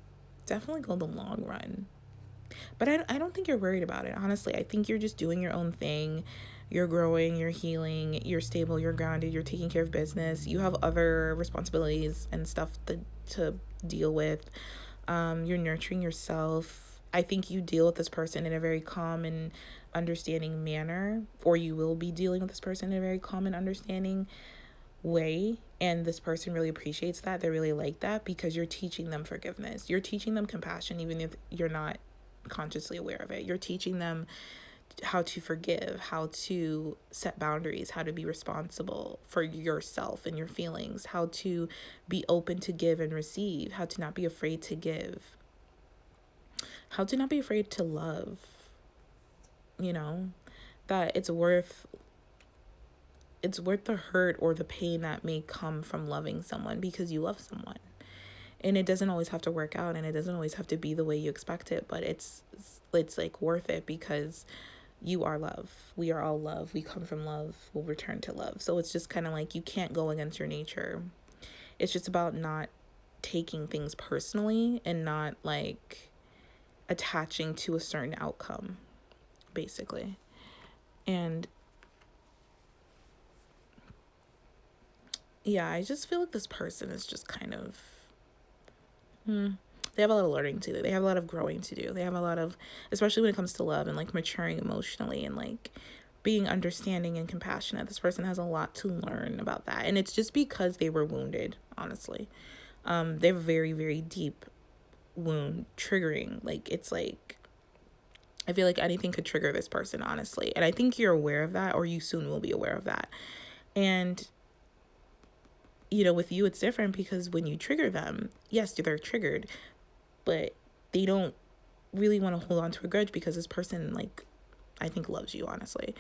definitely go the long run. But I don't think you're worried about it, honestly. I think you're just doing your own thing. You're growing, you're healing, you're stable, you're grounded, you're taking care of business. You have other responsibilities and stuff to deal with. You're nurturing yourself. I think you deal with this person in a very calm and understanding manner, or you will be dealing with this person in a very calm and understanding way. And this person really appreciates that. They really like that, because you're teaching them forgiveness. You're teaching them compassion, even if you're not consciously aware of it. You're teaching them how to forgive, how to set boundaries, how to be responsible for yourself and your feelings, how to be open to give and receive, how to not be afraid to give, how to not be afraid to love, that it's worth the hurt or the pain that may come from loving someone, because you love someone. And it doesn't always have to work out, and it doesn't always have to be the way you expect it, but it's like worth it, because you are love. We are all love. We come from love. We'll return to love. So it's just kind of like, you can't go against your nature. It's just about not taking things personally and not like attaching to a certain outcome, basically. And yeah, I just feel like this person is just kind of, they have a lot of learning to do. They have a lot of growing to do. They have a lot of, especially when it comes to love and like maturing emotionally and like being understanding and compassionate. This person has a lot to learn about that. And it's just because they were wounded, honestly. They have a very, very deep wound, triggering. Like, it's like, I feel like anything could trigger this person, honestly. And I think you're aware of that, or you soon will be aware of that. And, you know, with you, it's different, because when you trigger them, yes, they're triggered, but they don't really want to hold on to a grudge, because this person, like, I think loves you, honestly.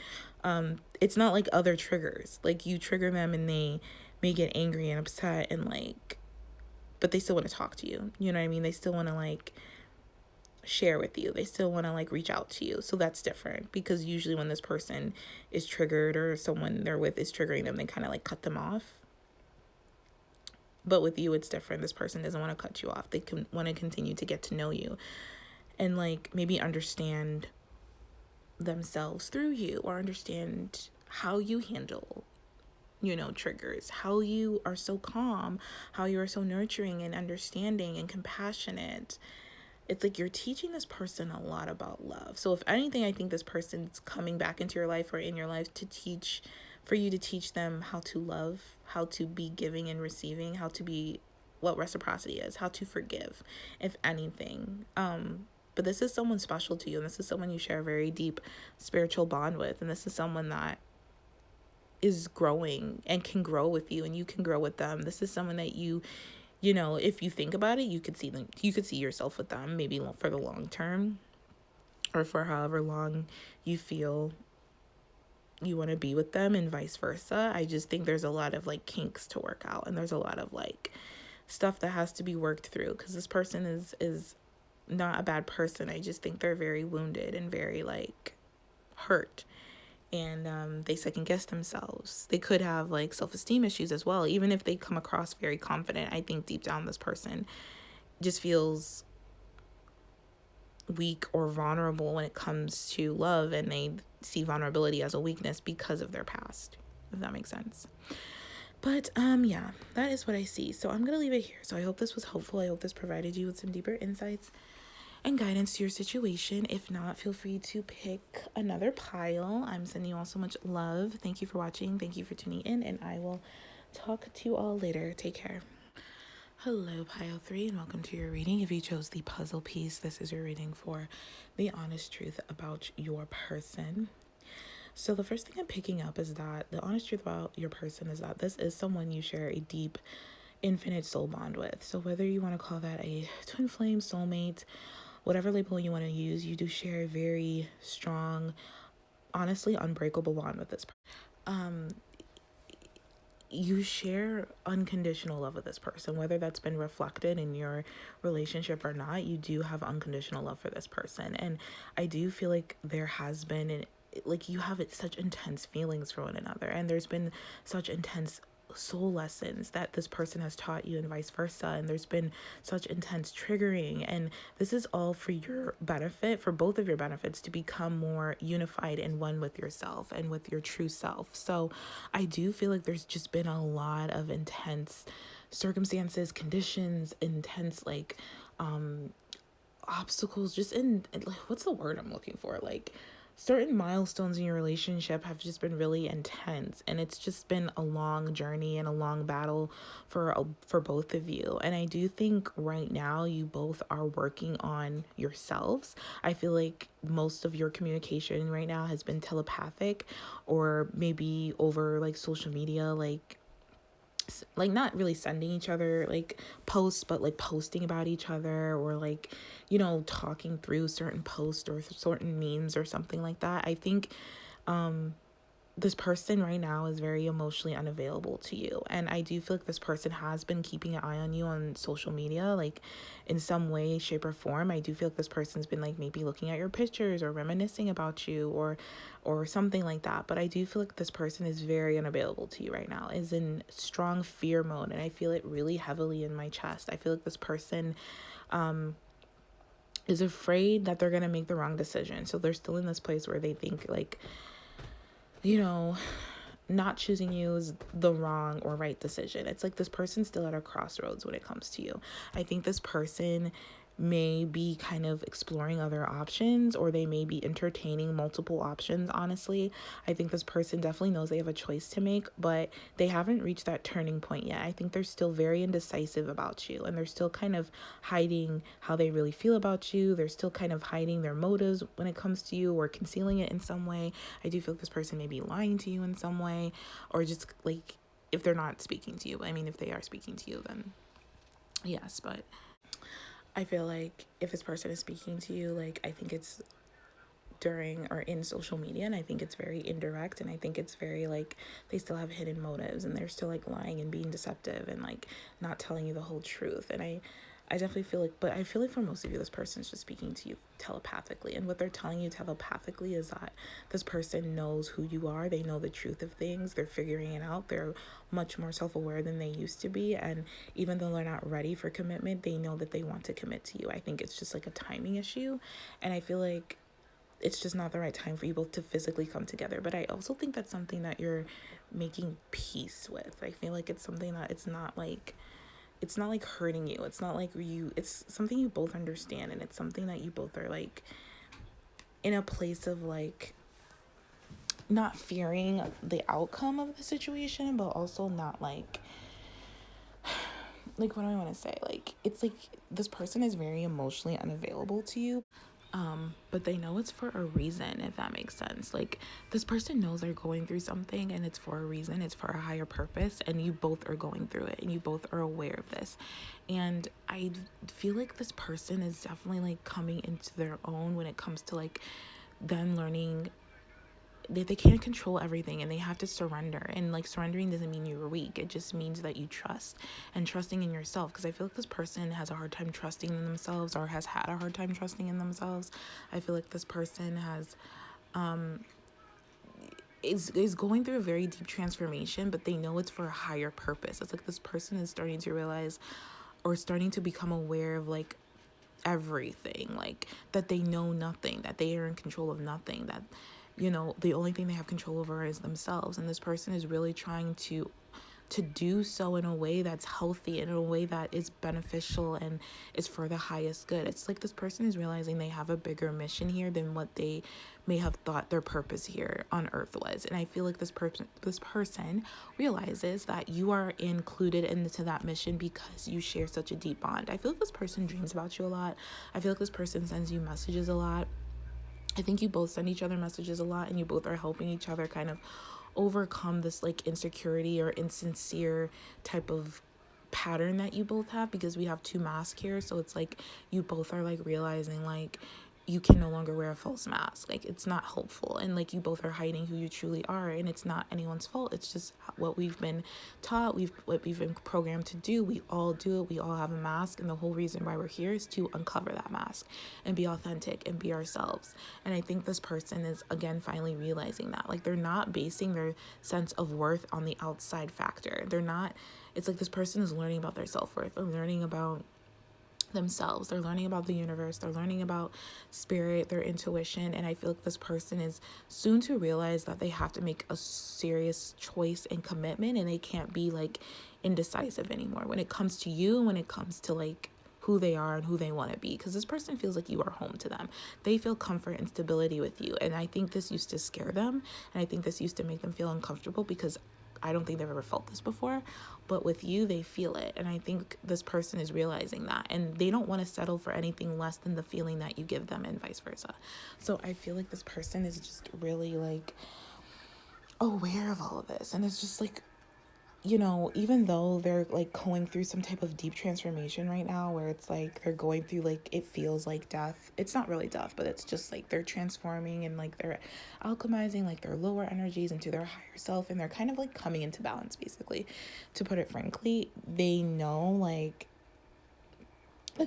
It's not like other triggers. Like, you trigger them and they may get angry and upset and like, but they still want to talk to you. You know what I mean? They still want to like share with you. They still want to like reach out to you. So that's different, because usually when this person is triggered, or someone they're with is triggering them, they kind of like cut them off. But with you, it's different. This person doesn't want to cut you off. They can want to continue to get to know you and like maybe understand themselves through you, or understand how you handle, you know, triggers, how you are so calm, how you are so nurturing and understanding and compassionate. It's like you're teaching this person a lot about love. So if anything, I think this person's coming back into your life or in your life to teach, for you to teach them how to love, how to be giving and receiving, how to be, what reciprocity is, how to forgive, if anything. But this is someone special to you, and this is someone you share a very deep spiritual bond with, and this is someone that is growing and can grow with you, and you can grow with them. This is someone that you know, if you think about it, you could see them, you could see yourself with them, maybe for the long term, or for however long you feel you want to be with them, and vice versa. I just think there's a lot of like kinks to work out, and there's a lot of like stuff that has to be worked through, because this person is not a bad person. I just think they're very wounded and very like hurt, and they second guess themselves. They could have like self-esteem issues as well. Even if they come across very confident, I think deep down this person just feels weak or vulnerable when it comes to love, and they see vulnerability as a weakness because of their past, if that makes sense. But yeah, that is what I see. So I'm gonna leave it here. So I hope this was helpful. I hope this provided you with some deeper insights and guidance to your situation. If not, feel free to pick another pile. I'm sending you all so much love. Thank you for watching. Thank you for tuning in, and I will talk to you all later. Take care. Hello, pile 3, and welcome to your reading. If you chose the puzzle piece, this is your reading for the honest truth about your person. So the first thing I'm picking up is that the honest truth about your person is that this is someone you share a deep, infinite soul bond with. So whether you want to call that a twin flame, soulmate, whatever label you want to use, you do share a very strong, honestly unbreakable bond with this person. You share unconditional love with this person, whether that's been reflected in your relationship or not. You do have unconditional love for this person, and I do feel like there has been like you have such intense feelings for one another, and there's been such intense soul lessons that this person has taught you, and vice versa, and there's been such intense triggering, and this is all for your benefit, for both of your benefits, to become more unified and one with yourself and with your true self. So I do feel like there's just been a lot of intense circumstances, conditions, intense like obstacles, just in what's the word I'm looking for, like certain milestones in your relationship have just been really intense, and it's just been a long journey and a long battle for both of you. And I do think right now you both are working on yourselves. I feel like most of your communication right now has been telepathic, or maybe over like social media, like not really sending each other like posts, but like posting about each other, or like, you know, talking through certain posts or certain memes or something like that. I think this person right now is very emotionally unavailable to you. And I do feel like this person has been keeping an eye on you on social media, like in some way, shape, or form. I do feel like this person's been like maybe looking at your pictures or reminiscing about you or something like that. But I do feel like this person is very unavailable to you right now, is in strong fear mode. And I feel it really heavily in my chest. I feel like this person is afraid that they're going to make the wrong decision. So they're still in this place where they think like, you know, not choosing you is the wrong or right decision. It's like this person's still at a crossroads when it comes to you. I think this person may be kind of exploring other options, or they may be entertaining multiple options. Honestly, I think this person definitely knows they have a choice to make, but they haven't reached that turning point yet. I think they're still very indecisive about you, and they're still kind of hiding how they really feel about you. They're still kind of hiding their motives when it comes to you, or concealing it in some way. I do feel like this person may be lying to you in some way, or just like if they're not speaking to you. I mean, if they are speaking to you, then yes, but I feel like if this person is speaking to you, like, I think it's during or in social media, and I think it's very indirect, and I think it's very like they still have hidden motives, and they're still like lying and being deceptive and like not telling you the whole truth. And I definitely feel like, but I feel like for most of you, this person's just speaking to you telepathically. And what they're telling you telepathically is that this person knows who you are. They know the truth of things. They're figuring it out. They're much more self-aware than they used to be. And even though they're not ready for commitment, they know that they want to commit to you. I think it's just like a timing issue. And I feel like it's just not the right time for you both to physically come together. But I also think that's something that you're making peace with. I feel like it's something that it's not like hurting you. It's not like it's something you both understand, and it's something that you both are like in a place of like not fearing the outcome of the situation, but also not like what do I want to say? Like, it's like this person is very emotionally unavailable to you. But they know it's for a reason, if that makes sense. Like, this person knows they're going through something, and it's for a reason, it's for a higher purpose, and you both are going through it, and you both are aware of this. And I feel like this person is definitely like coming into their own when it comes to like them learning they can't control everything, and they have to surrender. And like, surrendering doesn't mean you're weak. It just means that you trust, and trusting in yourself. Because I feel like this person has a hard time trusting in themselves, or has had a hard time trusting in themselves. I feel like this person has is going through a very deep transformation, but they know it's for a higher purpose. It's like this person is starting to realize, or starting to become aware of like everything, like that they know nothing, that they are in control of nothing, that the only thing they have control over is themselves. And this person is really trying to do so in a way that's healthy, in a way that is beneficial and is for the highest good. It's like this person is realizing they have a bigger mission here than what they may have thought their purpose here on earth was. And I feel like this person realizes that you are included into that mission because you share such a deep bond. I feel like this person dreams about you a lot. I feel like this person sends you messages a lot. I think you both send each other messages a lot, and you both are helping each other kind of overcome this like insecurity or insincere type of pattern that you both have, because we have two masks here. So it's like you both are like realizing like you can no longer wear a false mask. Like, it's not helpful, and like you both are hiding who you truly are, and it's not anyone's fault. It's just what we've been taught, what we've been programmed to do. We all do it. We all have a mask, and the whole reason why we're here is to uncover that mask and be authentic and be ourselves. And I think this person is again finally realizing that, like, they're not basing their sense of worth on the outside factor. It's like this person is learning about their self-worth. They're learning about themselves. They're learning about the universe. They're learning about spirit, their intuition. And I feel like this person is soon to realize that they have to make a serious choice and commitment, and they can't be like indecisive anymore when it comes to you, when it comes to like who they are and who they want to be, because this person feels like you are home to them. They feel comfort and stability with you. And I think this used to scare them, and I think this used to make them feel uncomfortable, because I don't think they've ever felt this before, but with you, they feel it. And I think this person is realizing that, and they don't want to settle for anything less than the feeling that you give them, and vice versa. So I feel like this person is just really like aware of all of this, and it's just like you know, even though they're like going through some type of deep transformation right now where it's like they're going through, like, it feels like death. It's not really death, but it's just like they're transforming and like they're alchemizing like their lower energies into their higher self, and they're kind of like coming into balance, basically, to put it frankly. They know, like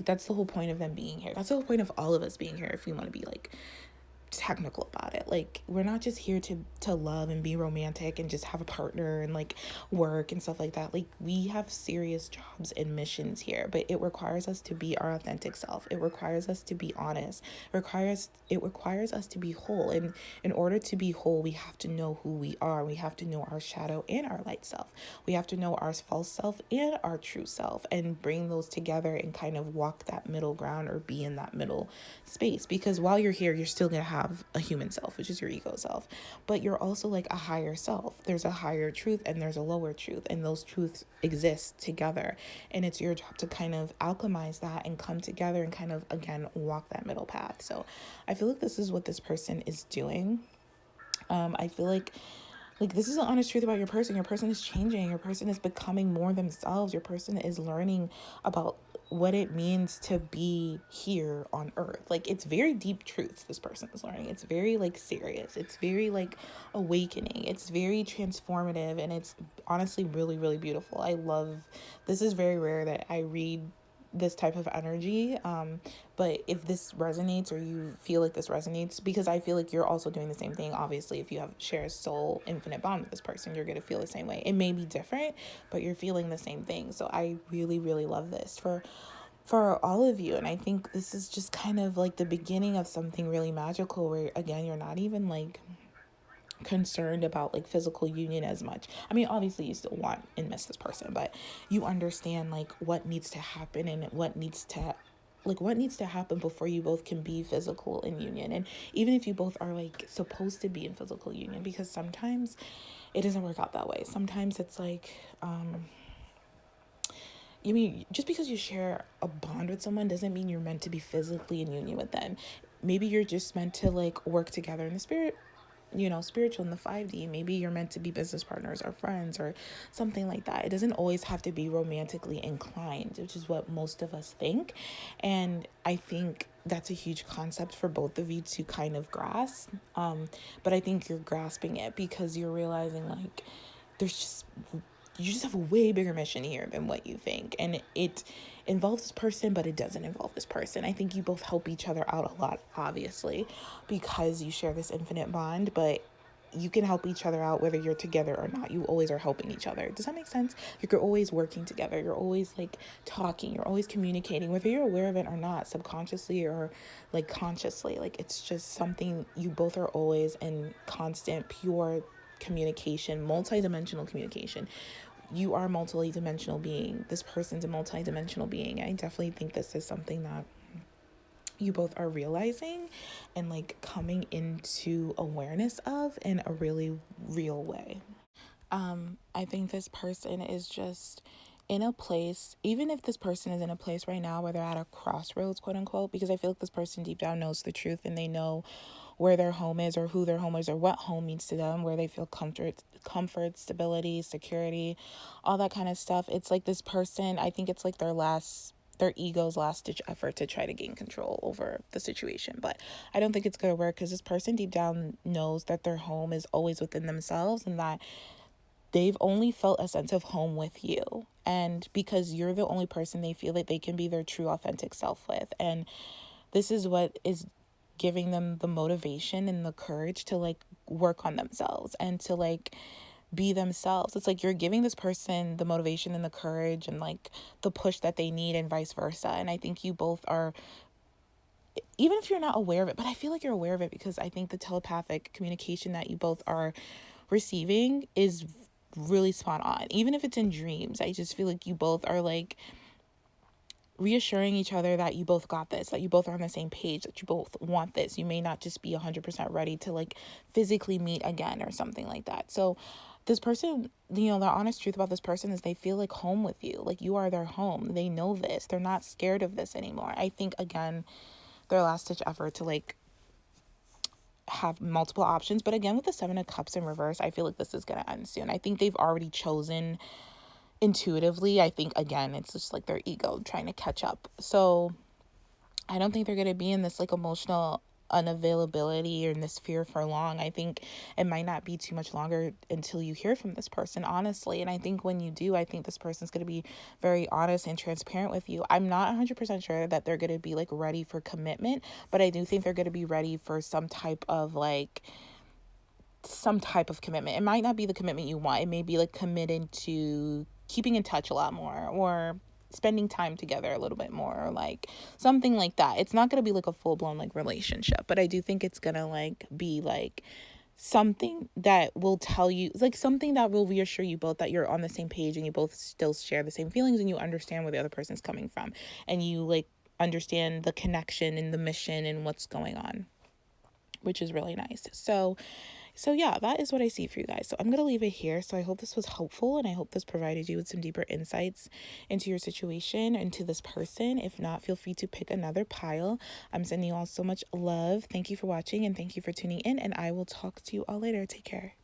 that's the whole point of them being here. That's the whole point of all of us being here, if we want to be like technical about it. Like, we're not just here to love and be romantic and just have a partner and like work and stuff like that. Like, we have serious jobs and missions here, but it requires us to be our authentic self. It requires us to be honest. It requires us to be whole, and in order to be whole, we have to know who we are. We have to know our shadow and our light self. We have to know our false self and our true self, and bring those together and kind of walk that middle ground, or be in that middle space. Because while you're here, you're still going to have a human self, which is your ego self, but you're also like a higher self. There's a higher truth and there's a lower truth, and those truths exist together, and it's your job to kind of alchemize that and come together and kind of, again, walk that middle path. So I feel like this is what this person is doing. I feel like this is the honest truth about your person. Your person is changing. Your person is becoming more themselves. Your person is learning about what it means to be here on earth. Like, it's very deep truths this person is learning. It's very like serious. It's very like awakening. It's very transformative, and it's honestly really, really beautiful. I love this. Is very rare that I read this type of energy, but if this resonates, or you feel like this resonates, because I feel like you're also doing the same thing. Obviously, if you have share a soul infinite bond with this person, you're going to feel the same way. It may be different, but you're feeling the same thing. So I really, really love this for all of you. And I think this is just kind of like the beginning of something really magical, where again, you're not even like concerned about like physical union as much. I mean, obviously you still want and miss this person, but you understand like what needs to happen, and what needs to happen before you both can be physical in union. And even if you both are like supposed to be in physical union, because sometimes it doesn't work out that way. Sometimes it's like, you mean, just because you share a bond with someone doesn't mean you're meant to be physically in union with them. Maybe you're just meant to like work together in the spirit, spiritual, in the 5D. Maybe you're meant to be business partners or friends or something like that. It doesn't always have to be romantically inclined, which is what most of us think. And I think that's a huge concept for both of you to kind of grasp. But I think you're grasping it because you're realizing like there's just you just have a way bigger mission here than what you think. And it involves this person, but it doesn't involve this person. I think you both help each other out a lot, obviously, because you share this infinite bond, but you can help each other out whether you're together or not. You always are helping each other. Does that make sense? You're always working together. You're always like talking. You're always communicating, whether you're aware of it or not, subconsciously or like consciously. Like, it's just something you both are always in constant, pure communication, multidimensional communication. You are a multi-dimensional being. This person's a multi-dimensional being. I definitely think this is something that you both are realizing and like coming into awareness of in a really real way. I think this person is just in a place, even if this person is in a place right now where they're at a crossroads, quote unquote, because I feel like this person deep down knows the truth, and they know where their home is, or who their home is, or what home means to them, where they feel comfort, stability, security, all that kind of stuff. It's like this person, I think it's like their ego's last ditch effort to try to gain control over the situation. But I don't think it's going to work, because this person deep down knows that their home is always within themselves, and that they've only felt a sense of home with you. And because you're the only person they feel that they can be their true authentic self with. And this is what is giving them the motivation and the courage to like work on themselves and to like be themselves. It's like you're giving this person the motivation and the courage and like the push that they need, and vice versa. And I think you both are, even if you're not aware of it, but I feel like you're aware of it, because I think the telepathic communication that you both are receiving is really spot on. Even if it's in dreams, I just feel like you both are like reassuring each other that you both got this, that you both are on the same page, that you both want this. You may not just be 100% ready to like physically meet again or something like that. So this person, the honest truth about this person is they feel like home with you. Like, you are their home. They know this. They're not scared of this anymore. I think, again, their last ditch effort to like have multiple options. But again, with the Seven of Cups in reverse, I feel like this is going to end soon. I think they've already chosen intuitively. I think, again, it's just like their ego trying to catch up. So I don't think they're going to be in this like emotional unavailability or in this fear for long. I think it might not be too much longer until you hear from this person, honestly. And I think when you do, I think this person's going to be very honest and transparent with you. I'm not 100% sure that they're going to be like ready for commitment, but I do think they're going to be ready for some type of commitment. It might not be the commitment you want. It may be like committed to keeping in touch a lot more, or spending time together a little bit more, or like something like that. It's not going to be like a full-blown like relationship, but I do think it's going to like be like something that will tell you, like something that will reassure you both that you're on the same page and you both still share the same feelings and you understand where the other person's coming from and you like understand the connection and the mission and what's going on, which is really nice. So yeah, that is what I see for you guys. So I'm going to leave it here. So I hope this was helpful and I hope this provided you with some deeper insights into your situation, into this person. If not, feel free to pick another pile. I'm sending you all so much love. Thank you for watching and thank you for tuning in, and I will talk to you all later. Take care.